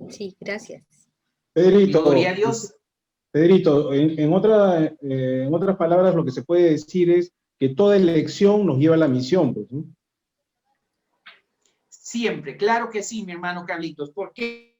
sí, gracias. Pedrito, gloria a Dios. Pedrito, en otras palabras, lo que se puede decir es que toda elección nos lleva a la misión, pues, ¿no? Siempre, claro que sí, mi hermano Carlitos. ¿Por qué?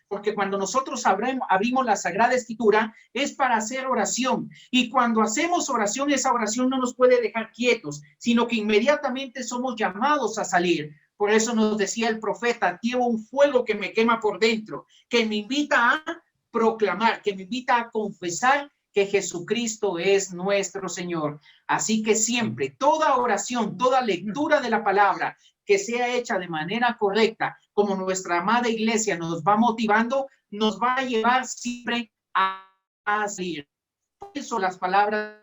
Porque cuando nosotros abrimos la Sagrada Escritura es para hacer oración. Y cuando hacemos oración, esa oración no nos puede dejar quietos, sino que inmediatamente somos llamados a salir. Por eso nos decía el profeta, llevo un fuego que me quema por dentro, que me invita a proclamar, que me invita a confesar que Jesucristo es nuestro Señor. Así que siempre, toda oración, toda lectura de la palabra que sea hecha de manera correcta, como nuestra amada iglesia nos va motivando, nos va a llevar siempre a salir. Por eso las palabras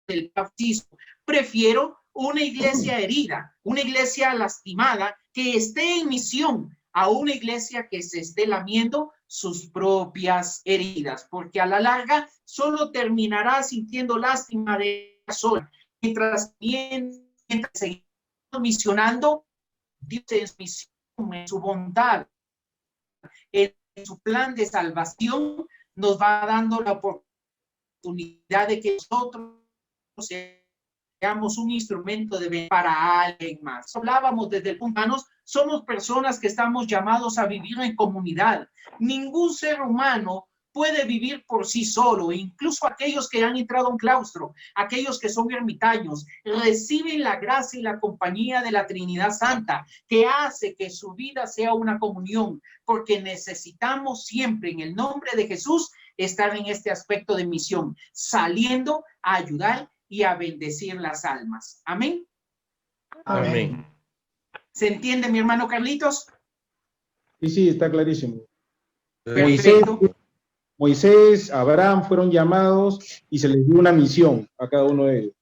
del bautismo. Prefiero una iglesia herida, una iglesia lastimada, que esté en misión, a una iglesia que se esté lamiendo sus propias heridas, porque a la larga solo terminará sintiendo lástima de ella sola. Mientras seguimos misionando, Dios en su misión, en su bondad, en su plan de salvación, nos va dando la oportunidad de que nosotros seamos un instrumento de para alguien más. Hablábamos desde el punto humanos, somos personas que estamos llamados a vivir en comunidad. Ningún ser humano puede vivir por sí solo, incluso aquellos que han entrado a un claustro, aquellos que son ermitaños, reciben la gracia y la compañía de la Trinidad Santa, que hace que su vida sea una comunión, porque necesitamos siempre, en el nombre de Jesús, estar en este aspecto de misión, saliendo a ayudar y a bendecir las almas. Amén. Amén. ¿Se entiende, mi hermano Carlitos? Sí, está clarísimo. Perfecto. Moisés, Abraham fueron llamados y se les dio una misión a cada uno de ellos.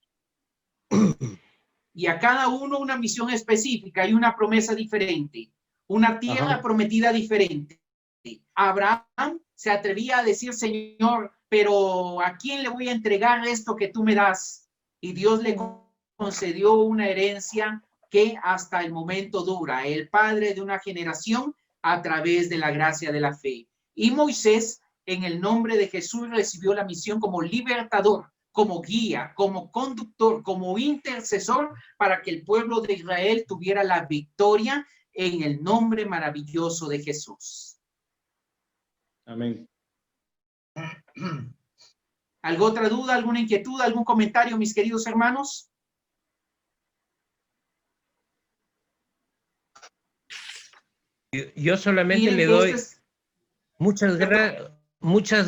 Y a cada uno una misión específica y una promesa diferente, una tierra prometida diferente. Abraham se atrevía a decir, Señor, pero ¿a quién le voy a entregar esto que tú me das? Y Dios le concedió una herencia que hasta el momento dura, el padre de una generación a través de la gracia de la fe. Y Moisés, en el nombre de Jesús, recibió la misión como libertador, como guía, como conductor, como intercesor, para que el pueblo de Israel tuviera la victoria en el nombre maravilloso de Jesús. Amén. ¿Alguna otra duda, alguna inquietud, algún comentario, mis queridos hermanos? Yo solamente le doy muchas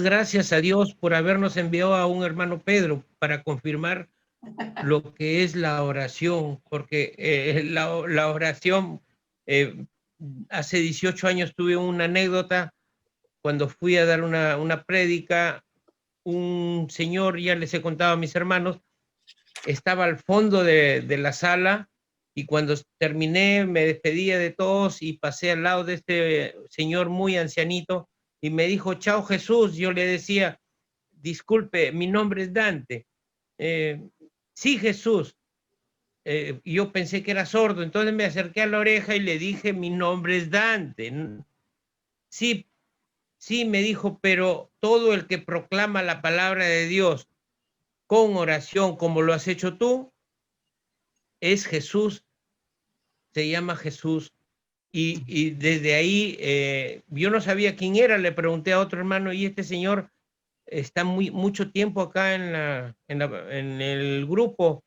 gracias a Dios por habernos enviado a un hermano Pedro para confirmar lo que es la oración, porque la oración, hace 18 años tuve una anécdota cuando fui a dar una prédica. Un señor, ya les he contado a mis hermanos, estaba al fondo de la sala, y cuando terminé me despedía de todos y pasé al lado de este señor muy ancianito y me dijo, chao Jesús. Yo le decía, disculpe, mi nombre es Dante. Sí, Jesús. Yo pensé que era sordo, entonces me acerqué a la oreja y le dije, mi nombre es Dante. Sí, me dijo, pero todo el que proclama la palabra de Dios con oración, como lo has hecho tú, es Jesús, se llama Jesús. Y desde ahí, yo no sabía quién era, le pregunté a otro hermano, y este señor está mucho tiempo acá en el grupo,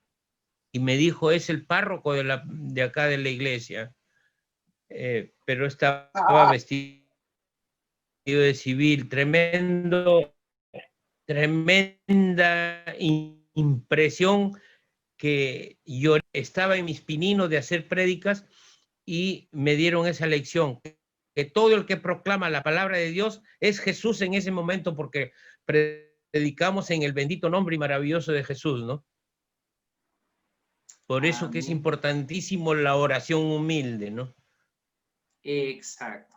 y me dijo, es el párroco de acá de la iglesia, pero estaba vestido de civil. Tremenda impresión, que yo estaba en mis pininos de hacer prédicas y me dieron esa lección, que todo el que proclama la palabra de Dios es Jesús en ese momento, porque predicamos en el bendito nombre y maravilloso de Jesús, ¿no? Por eso que es importantísimo la oración humilde, ¿no? Exacto.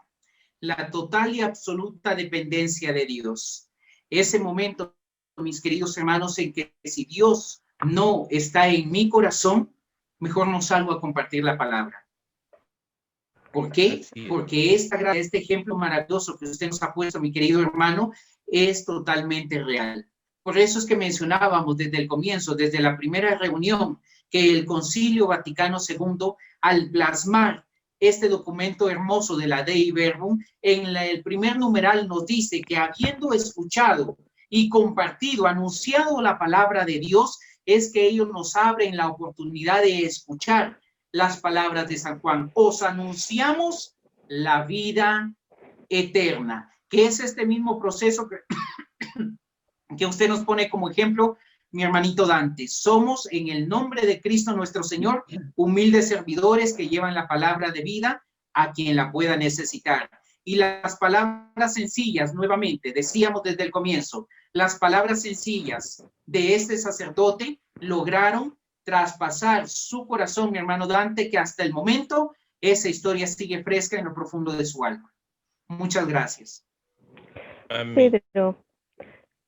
La total y absoluta dependencia de Dios. Ese momento, mis queridos hermanos, en que si Dios no está en mi corazón, mejor no salgo a compartir la palabra. ¿Por qué? Porque este ejemplo maravilloso que usted nos ha puesto, mi querido hermano, es totalmente real. Por eso es que mencionábamos desde el comienzo, desde la primera reunión, que el Concilio Vaticano II, al plasmar este documento hermoso de la Dei Verbum, en el primer numeral nos dice que habiendo escuchado y compartido, anunciado la palabra de Dios, es que ellos nos abren la oportunidad de escuchar las palabras de San Juan. Os anunciamos la vida eterna, que es este mismo proceso que usted nos pone como ejemplo, mi hermanito Dante. Somos, en el nombre de Cristo nuestro Señor, humildes servidores que llevan la palabra de vida a quien la pueda necesitar. Y las palabras sencillas, nuevamente, decíamos desde el comienzo, las palabras sencillas de este sacerdote lograron traspasar su corazón, mi hermano Dante, que hasta el momento esa historia sigue fresca en lo profundo de su alma. Muchas gracias. Amén. Pedro,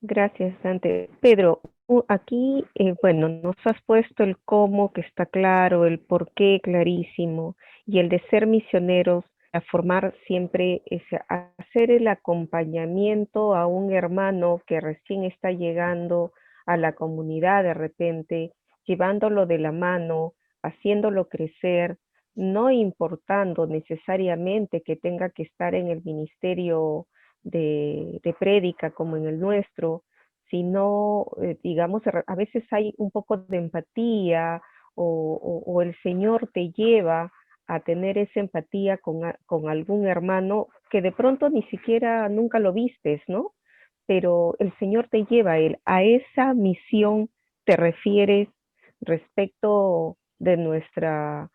gracias, Dante. Pedro, aquí, bueno, nos has puesto el cómo, que está claro, el por qué clarísimo, y el de ser misioneros, a formar siempre, hacer el acompañamiento a un hermano que recién está llegando a la comunidad de repente, llevándolo de la mano, haciéndolo crecer, no importando necesariamente que tenga que estar en el ministerio de prédica como en el nuestro, sino, digamos, a veces hay un poco de empatía o el Señor te lleva a tener esa empatía con algún hermano que de pronto ni siquiera nunca lo vistes, ¿no? pero el Señor te lleva a esa misión. ¿Te refieres respecto de nuestro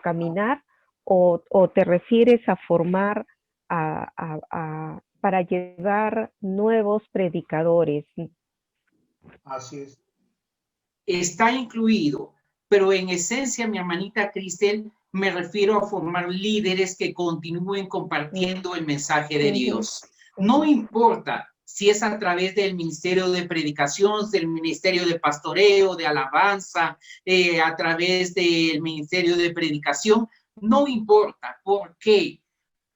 caminar o te refieres a formar para llevar nuevos predicadores? Así es. Está incluido, pero en esencia, mi hermanita Cristel, me refiero a formar líderes que continúen compartiendo el mensaje de Dios. No importa si es a través del ministerio de predicación, del ministerio de pastoreo, de alabanza, a través del ministerio de predicación, no importa. ¿Por qué?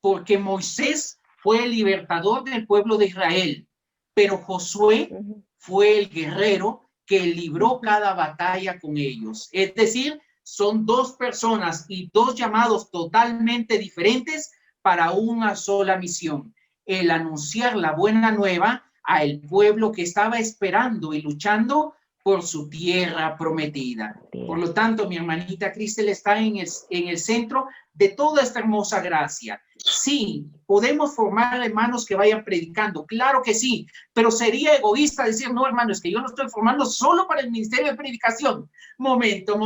Porque Moisés fue el libertador del pueblo de Israel, pero Josué fue el guerrero que libró cada batalla con ellos. Es decir, son dos personas y dos llamados totalmente diferentes para una sola misión: el anunciar la buena nueva al pueblo que estaba esperando y luchando por su tierra prometida. Por lo tanto, mi hermanita Cristel está en el centro de toda esta hermosa gracia. Sí, podemos formar hermanos que vayan predicando, claro que sí, pero sería egoísta decir, no, hermano, es que yo lo estoy formando solo para el ministerio de predicación. Momento,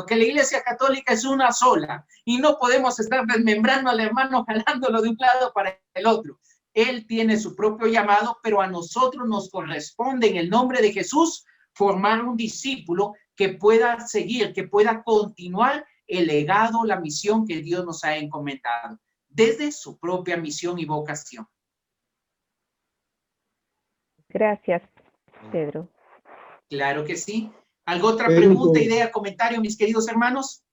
que la Iglesia Católica es una sola y no podemos estar desmembrando al hermano, jalándolo de un lado para el otro. Él tiene su propio llamado, pero a nosotros nos corresponde, en el nombre de Jesús, formar un discípulo que pueda seguir, que pueda continuar el legado, la misión que Dios nos ha encomendado, desde su propia misión y vocación. Gracias, Pedro. Claro que sí. ¿Alguna otra pregunta, idea, comentario, mis queridos hermanos?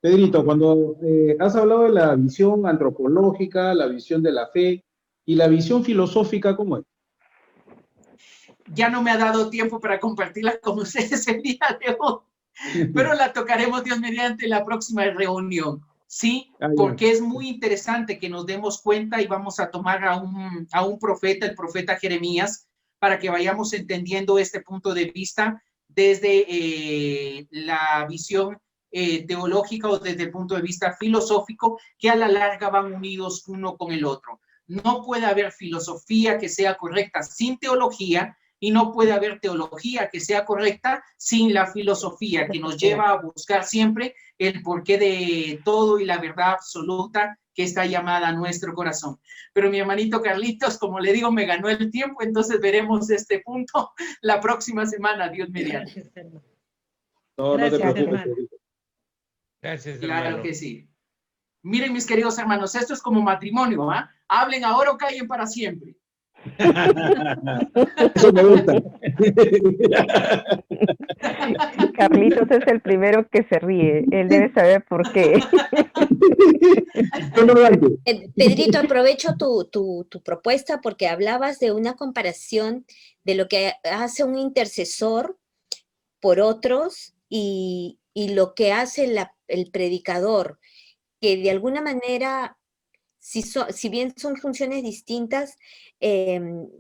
Pedrito, cuando has hablado de la visión antropológica, la visión de la fe y la visión filosófica, ¿cómo es? Ya no me ha dado tiempo para compartirla con ustedes el día de hoy, pero la tocaremos, Dios mediante, la próxima reunión. Sí, porque es muy interesante que nos demos cuenta y vamos a tomar a un profeta, el profeta Jeremías, para que vayamos entendiendo este punto de vista desde la visión teológica o desde el punto de vista filosófico, que a la larga van unidos uno con el otro. No puede haber filosofía que sea correcta sin teología, y no puede haber teología que sea correcta sin la filosofía, que nos lleva a buscar siempre el porqué de todo y la verdad absoluta que está llamada a nuestro corazón. Pero mi hermanito Carlitos, como le digo, me ganó el tiempo, entonces veremos este punto la próxima semana, Dios mediante. No te preocupes. Gracias, claro hermano. que sí. Miren, mis queridos hermanos, esto es como matrimonio, ¿ah? Hablen ahora o callen para siempre. Eso me gusta. Carlitos es el primero que se ríe. Él debe saber por qué. Pedrito, aprovecho tu propuesta porque hablabas de una comparación de lo que hace un intercesor por otros y lo que hace el predicador, que de alguna manera, si bien son funciones distintas,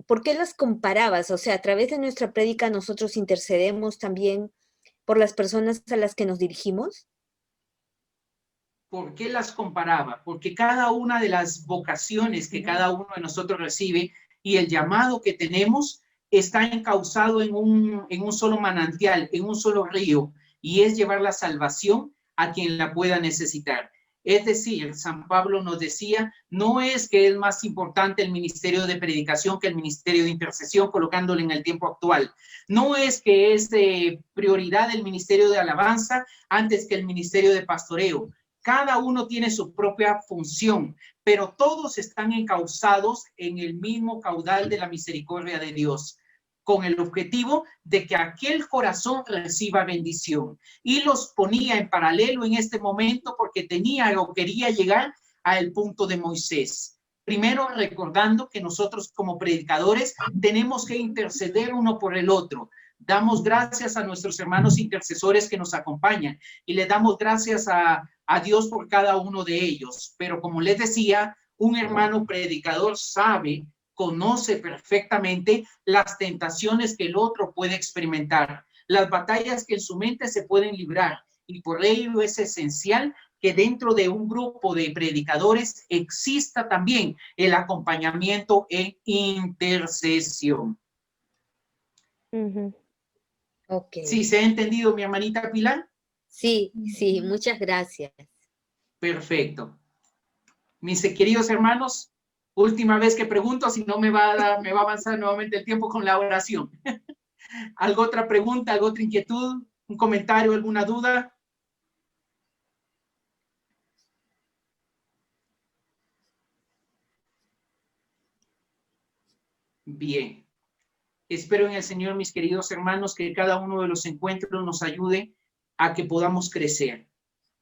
¿por qué las comparabas? O sea, a través de nuestra prédica nosotros intercedemos también por las personas a las que nos dirigimos. ¿Por qué las comparaba? Porque cada una de las vocaciones que cada uno de nosotros recibe y el llamado que tenemos está encauzado en un solo manantial, en un solo río, y es llevar la salvación a quien la pueda necesitar. Es decir, San Pablo nos decía, no es que es más importante el ministerio de predicación que el ministerio de intercesión, colocándolo en el tiempo actual. No es que es de prioridad el ministerio de alabanza antes que el ministerio de pastoreo. Cada uno tiene su propia función, pero todos están encauzados en el mismo caudal de la misericordia de Dios, con el objetivo de que aquel corazón reciba bendición. Y los ponía en paralelo en este momento porque tenía o quería llegar al punto de Moisés. Primero, recordando que nosotros como predicadores tenemos que interceder uno por el otro. Damos gracias a nuestros hermanos intercesores que nos acompañan y le damos gracias a Dios por cada uno de ellos. Pero como les decía, un hermano predicador conoce perfectamente las tentaciones que el otro puede experimentar, las batallas que en su mente se pueden librar, y por ello es esencial que dentro de un grupo de predicadores exista también el acompañamiento en intercesión. Ok. ¿Sí se ha entendido, mi hermanita Pilar? Sí, sí, muchas gracias. Perfecto. Mis queridos hermanos, última vez que pregunto, si no me va a avanzar nuevamente el tiempo con la oración. ¿Alguna otra pregunta, alguna otra inquietud, un comentario, alguna duda? Bien. Espero en el Señor, mis queridos hermanos, que cada uno de los encuentros nos ayude a que podamos crecer.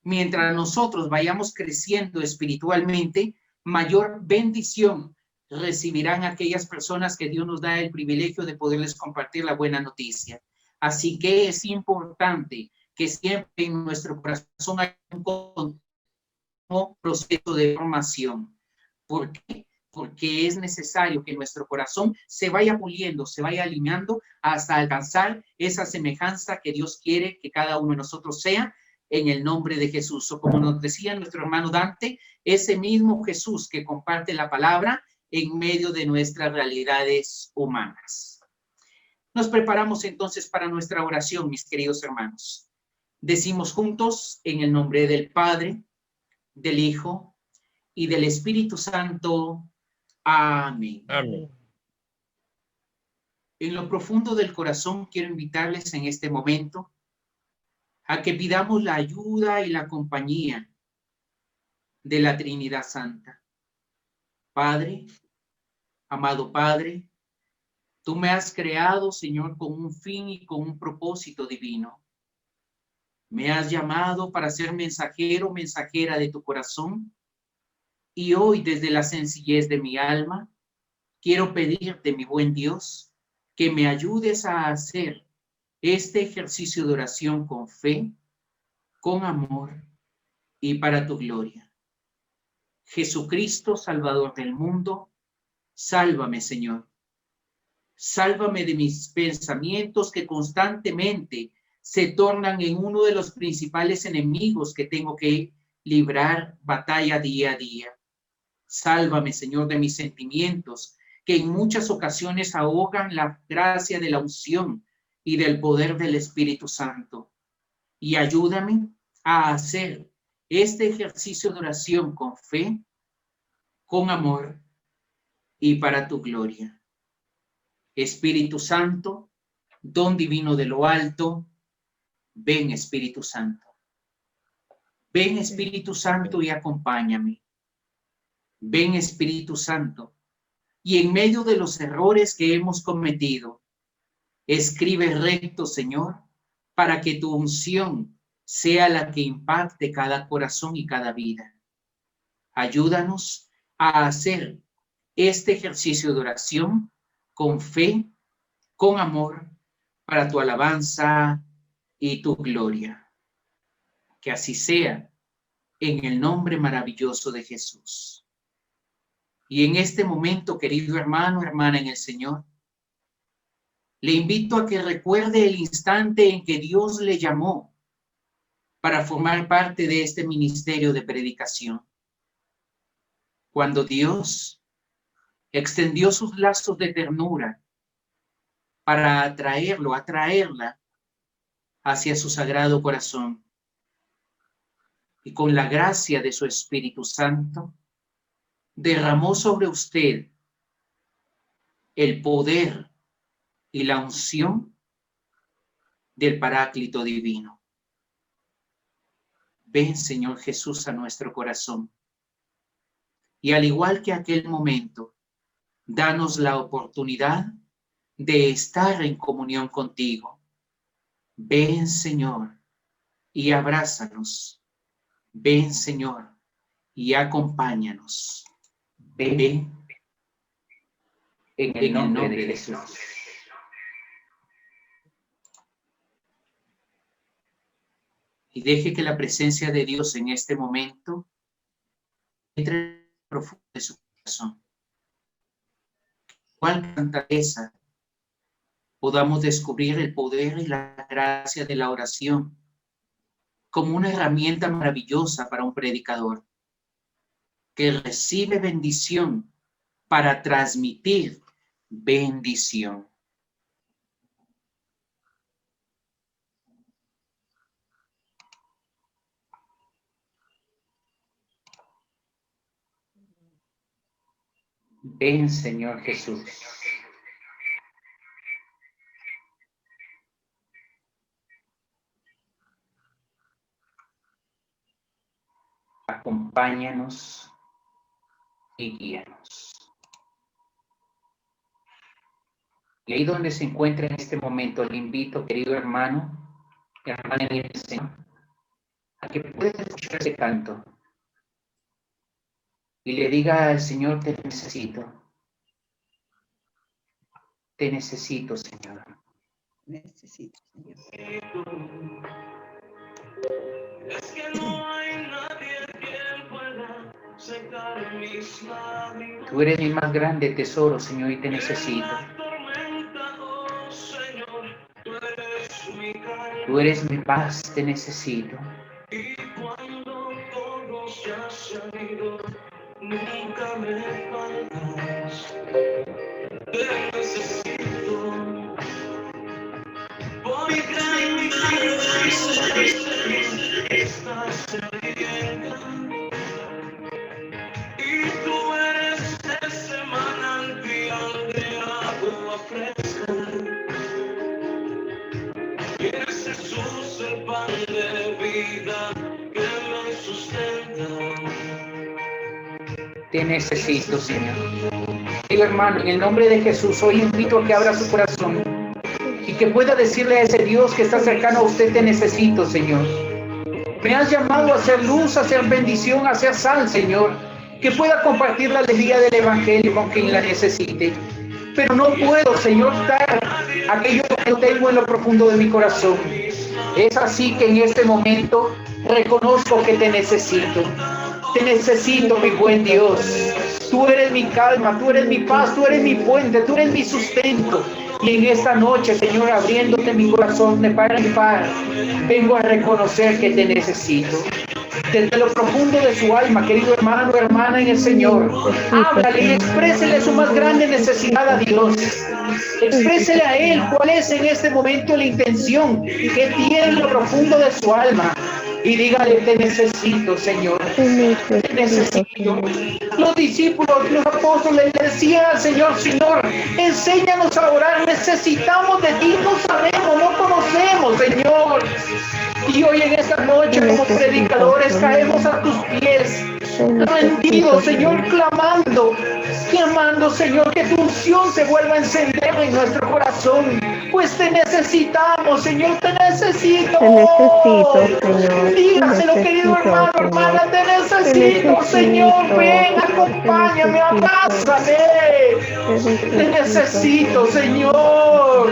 Mientras nosotros vayamos creciendo espiritualmente, mayor bendición recibirán aquellas personas que Dios nos da el privilegio de poderles compartir la buena noticia. Así que es importante que siempre en nuestro corazón haya un continuo proceso de formación. ¿Por qué? Porque es necesario que nuestro corazón se vaya puliendo, se vaya alineando hasta alcanzar esa semejanza que Dios quiere que cada uno de nosotros sea, en el nombre de Jesús. O como nos decía nuestro hermano Dante, ese mismo Jesús que comparte la palabra en medio de nuestras realidades humanas. Nos preparamos entonces para nuestra oración, mis queridos hermanos. Decimos juntos en el nombre del Padre, del Hijo y del Espíritu Santo. Amén. Amén. En lo profundo del corazón quiero invitarles en este momento a que pidamos la ayuda y la compañía de la Trinidad Santa. Padre, amado Padre, tú me has creado, Señor, con un fin y con un propósito divino. Me has llamado para ser mensajero, mensajera de tu corazón. Y hoy, desde la sencillez de mi alma, quiero pedirte, mi buen Dios, que me ayudes a hacer este ejercicio de oración con fe, con amor y para tu gloria. Jesucristo, Salvador del mundo, sálvame, Señor. Sálvame de mis pensamientos que constantemente se tornan en uno de los principales enemigos que tengo que librar batalla día a día. Sálvame, Señor, de mis sentimientos que en muchas ocasiones ahogan la gracia de la unción y del poder del Espíritu Santo. Y ayúdame a hacer este ejercicio de oración con fe, con amor y para tu gloria. Espíritu Santo, don divino de lo alto, ven, Espíritu Santo. Ven, Espíritu Santo, y acompáñame. Ven, Espíritu Santo, y en medio de los errores que hemos cometido, escribe recto, Señor, para que tu unción sea la que impacte cada corazón y cada vida. Ayúdanos a hacer este ejercicio de oración con fe, con amor, para tu alabanza y tu gloria. Que así sea, en el nombre maravilloso de Jesús. Y en este momento, querido hermano, hermana en el Señor, le invito a que recuerde el instante en que Dios le llamó para formar parte de este ministerio de predicación. Cuando Dios extendió sus lazos de ternura para atraerla hacia su sagrado corazón. Y con la gracia de su Espíritu Santo, derramó sobre usted el poder y la unción del Paráclito divino. Ven, Señor Jesús, a nuestro corazón. Y al igual que aquel momento, danos la oportunidad de estar en comunión contigo. Ven, Señor, y abrázanos. Ven, Señor, y acompáñanos. Ven en el nombre de Jesús. Y deje que la presencia de Dios en este momento entre profundo de su corazón. Cuál grandeza podamos descubrir el poder y la gracia de la oración como una herramienta maravillosa para un predicador que recibe bendición para transmitir bendición. Ven, Señor Jesús. Acompáñanos y guíanos. Y ahí donde se encuentra en este momento, le invito, querido hermano, hermana en el Señor, a que pueda escuchar ese canto y le diga al Señor: te necesito. Te necesito, Señor. Necesito, Señor. Es que no hay nadie que pueda secar mis lágrimas. Tú eres mi más grande tesoro, Señor, y te necesito. Tú eres mi paz, te necesito. Y cuando todos ya se han ido, nunca me faltas. Te necesito. Porque en mi vida estás cerca. Y tú eres ese manantial de agua fresca. Es Jesús el pan de vida que me sustenta. Te necesito, Señor. Digo, hermano, en el nombre de Jesús, hoy invito a que abra su corazón y que pueda decirle a ese Dios que está cercano a usted: te necesito, Señor. Me has llamado a ser luz, a ser bendición, a ser sal, Señor. Que pueda compartir la alegría del Evangelio con quien la necesite. Pero no puedo, Señor, dar aquello que tengo en lo profundo de mi corazón. Es así que en este momento reconozco que te necesito. Te necesito, mi buen Dios. Tú eres mi calma, tú eres mi paz, tú eres mi puente, tú eres mi sustento. Y en esta noche, Señor, abriéndote mi corazón de par en par, vengo a reconocer que te necesito. Desde lo profundo de su alma, querido hermano o hermana en el Señor, háblale y exprésele su más grande necesidad a Dios. Exprésele a Él cuál es en este momento la intención que tiene en lo profundo de su alma. Y dígale: te necesito, Señor. Te necesito. Los discípulos, los apóstoles le decían al Señor: Señor, enséñanos a orar. Necesitamos de ti. No sabemos, no conocemos, Señor. Y hoy en esta noche, como predicadores, caemos a tus pies, rendidos, Señor, clamando, Señor, que tu unción se vuelva a encender en nuestro corazón. Pues te necesitamos, Señor, te necesito. Te necesito, Señor. Dígaselo, querido hermano, hermana, te necesito, Señor. Ven, acompáñame, abrázame. Te necesito, Señor.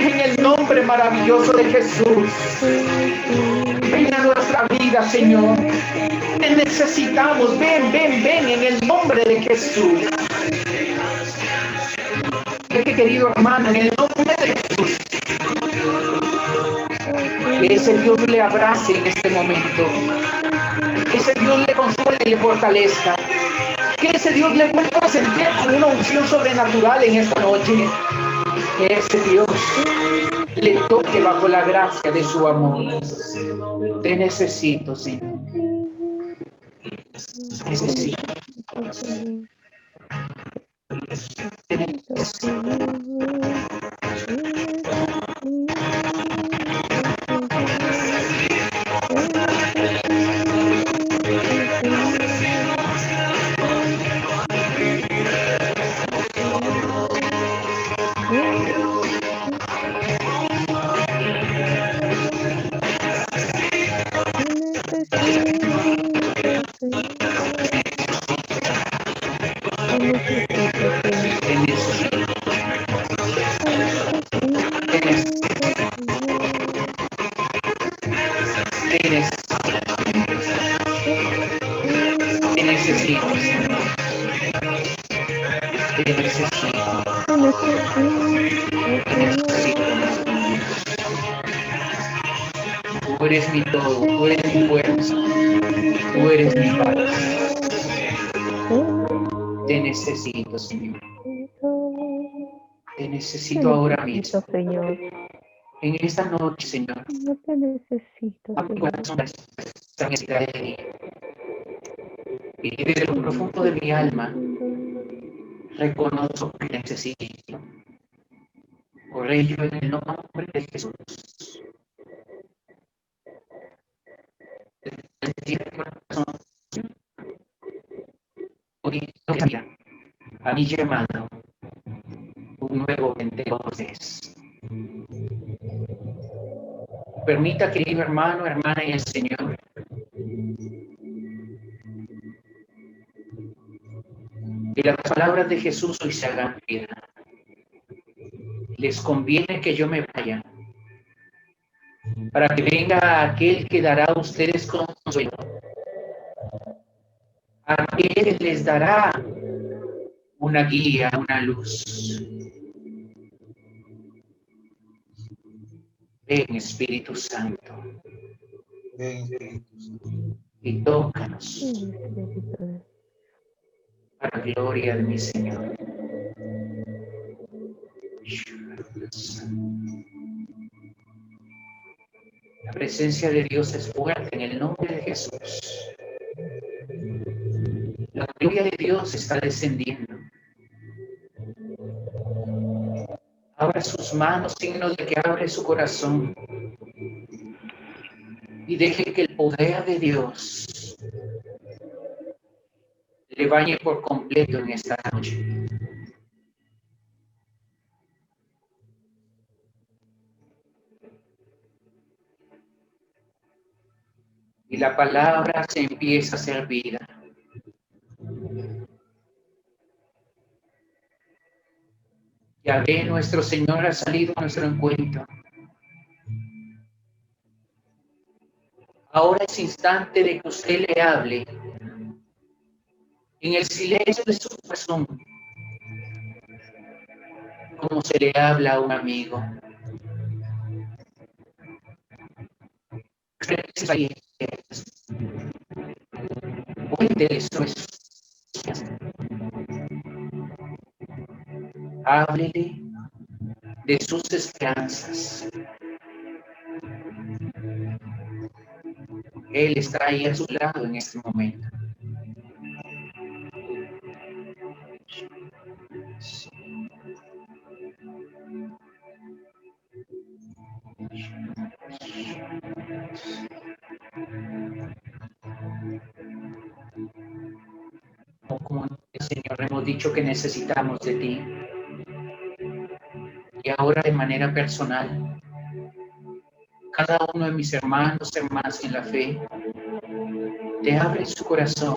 En el nombre maravilloso de Jesús. Ven a nuestra vida, Señor. Te necesitamos. Ven, ven, ven en el nombre de Jesús. Querido hermano, en el nombre de Jesús, que ese Dios le abrace en este momento, que ese Dios le consuele y le fortalezca, que ese Dios le vuelva a sentir con una unción sobrenatural en esta noche, que ese Dios le toque bajo la gracia de su amor. Te necesito, Señor. Te necesito. Te necesito. Tú eres mi todo, tú eres mi fuerza, tú eres mi paz. Te necesito, Señor. Te necesito ahora mismo. Señor. En esta noche, Señor. No te necesito, A mi Señor. corazón esta necesidad de ti. Y desde lo profundo de mi alma reconozco que necesito. Por ello, en el nombre de Jesús, hoy a mi llamado un nuevo Pentecostés. Permita, querido hermano, hermana en el Señor, que las palabras de Jesús hoy se hagan vida. Les conviene que yo me vaya, para que venga aquel que dará a ustedes consuelo, aquel que les dará una guía, una luz. Ven, Espíritu Santo, y tócanos para la gloria de mi Señor. La presencia de Dios es fuerte en el nombre de Jesús. La gloria de Dios está descendiendo. Abra sus manos, signo de que abre su corazón. Y deje que el poder de Dios le bañe por completo en esta noche. Y la palabra se empieza a hacer vida. Yahvé, nuestro Señor, ha salido a nuestro encuentro. Ahora es instante de que usted le hable en el silencio de su corazón, como se le habla a un amigo. Cuéntele su experiencia. Háblele de sus esperanzas. Él está ahí a su lado en este momento. Como el Señor hemos dicho que necesitamos de ti. Y ahora de manera personal, cada uno de mis hermanos, hermanas en la fe, te abre su corazón,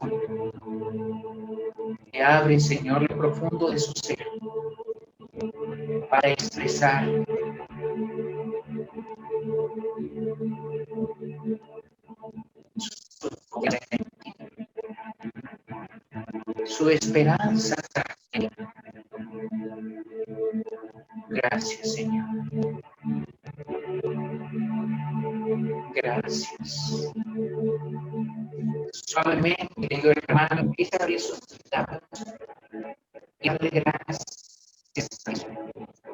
te abre, Señor, lo profundo de su ser, para expresar su esperanza. Gracias, Señor. Gracias. Suavemente, querido hermano, empieza a abrir sus labios y dale gracias.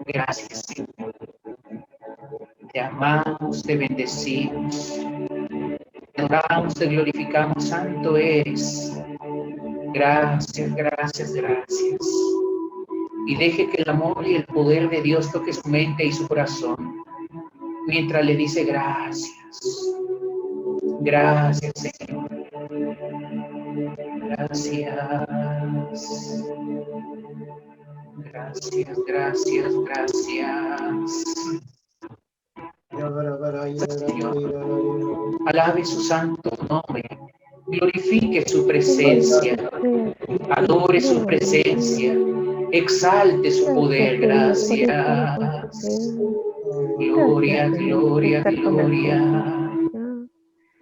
Gracias, Señor. Te amamos, te bendecimos, te adoramos, te glorificamos. Santo eres. Gracias, gracias, gracias. Y deje que el amor y el poder de Dios toque su mente y su corazón mientras le dice gracias. Gracias, Señor. Gracias. Gracias, gracias, gracias. Señor, alabe su santo nombre. Glorifique su presencia. Adore su presencia. Exalte su poder. Gracias. Gloria, gloria, gloria.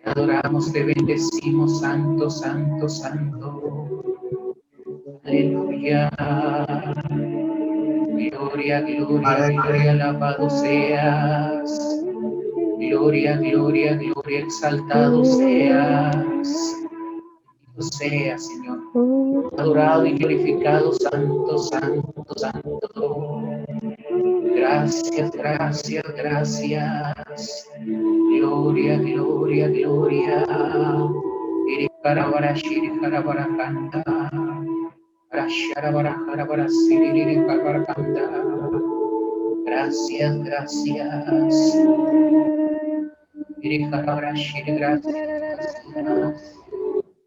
Te adoramos, te bendecimos, santo, santo, santo. Aleluya. Gloria, gloria, gloria, alabado seas. gloria, gloria, gloria, exaltado seas. Bendito seas, Señor. Adorado y glorificado, santo, santo, santo. Gracias, gracias, gracias. Gloria, gloria, gloria. Irikarabara, shirikarabara, kanta. Rasharabara, harabara, siririkarabara, kanta. Gracias, gracias. Irikarabara, shirigracias.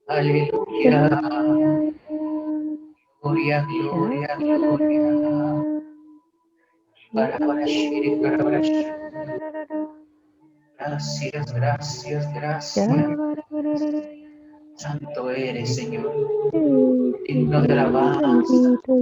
Aleluya. Gloria, gloria, gloria. Barabara, shirikarabara, gracias, gracias, gracias. Santo eres, Señor. Digno de alabanza. Te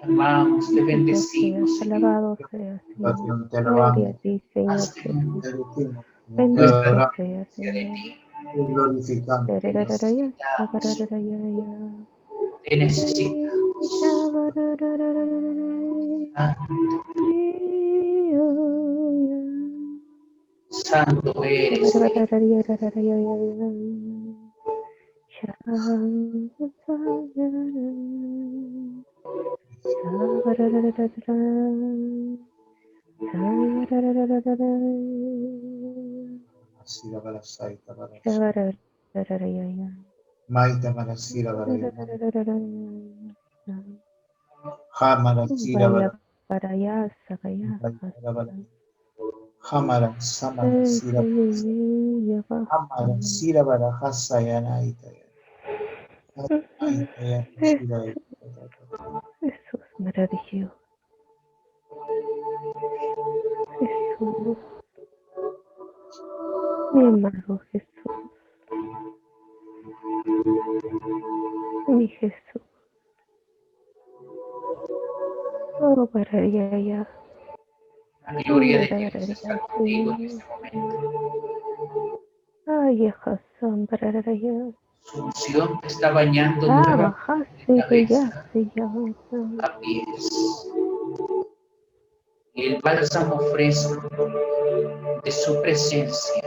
amamos, te bendecimos, Señor. Alabado seas, Señor. Te Gloria a alabamos, ti, Señor Haz de Jesús. te decimos, te Bendito adoramos, seas, de Señor. ti. te glorificamos. Te necesitamos. Te necesitamos. Santo eres, Señor. Sira bara saita bara maita bara sira bara hamara sira bara para allá, saca allá. hamara samara sira hamara sira bara hasayana ita ya sira Jesús maravilloso. Jesús. Mi amado Jesús. Mi Jesús. Oh, para allá. La gloria de Dios está contigo en este momento. Ay, Hassan, para allá. Su unción te está bañando Ah, nuevamente bajaste, de que ya, cabeza sí, ya. a pies. Y el bálsamo fresco de su presencia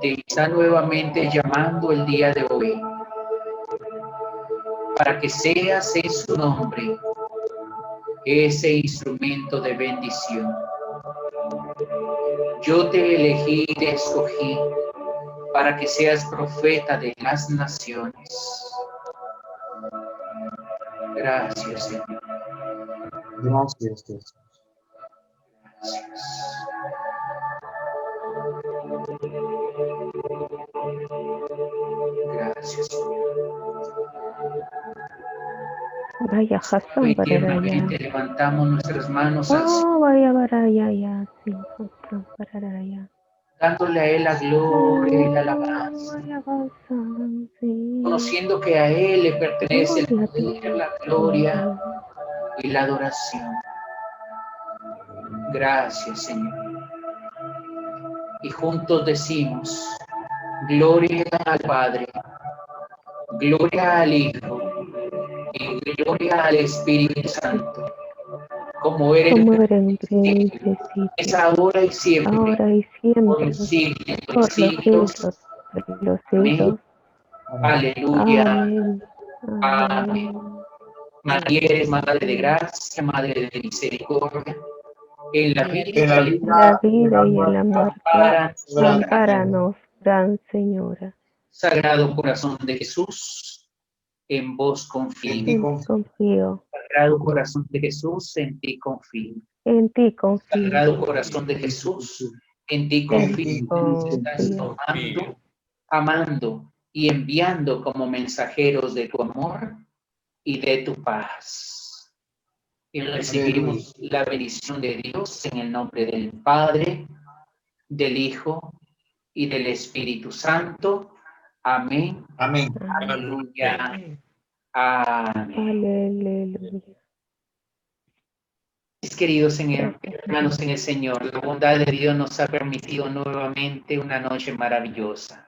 te está nuevamente llamando el día de hoy para que seas en su nombre ese instrumento de bendición. Yo te elegí y te escogí para que seas profeta de las naciones. Gracias, Señor. gracias Jesús. Gracias. Gracias, Señor. Vaya, Hassan, Hoy para allá. tiernamente levantamos nuestras manos al Señor, Oh, vaya, para allá, sí, Hassan, para allá. dándole a Él la gloria y la alabanza, conociendo que a Él le pertenece el poder, la gloria y la adoración. Gracias, Señor. Y juntos decimos, gloria al Padre, gloria al Hijo y gloria al Espíritu Santo, como era en el principio, es ahora y siempre, ahora y siempre, por los siglos de por los los siglos. siglos de los Amén. siglos. Aleluya. Amén. Amén. María eres Madre de Gracia, Madre de Misericordia. En la vida y En la en vida, La vida y en la muerte, ampáranos, Gran Señora. Sagrado Corazón de Jesús, en vos confío. en ti En ti confío, Sagrado Corazón de Jesús, en ti confío. en ti confío, Sagrado Corazón de Jesús, en ti en confío. ti Estás confío. tomando, amando y enviando como mensajeros de tu amor y de tu paz. Y recibimos la bendición de Dios en el nombre del Padre, del Hijo y del Espíritu Santo. Amén. Amén. Aleluya. Amén. Aleluya. Mis queridos hermanos en el Señor, la bondad de Dios nos ha permitido nuevamente una noche maravillosa.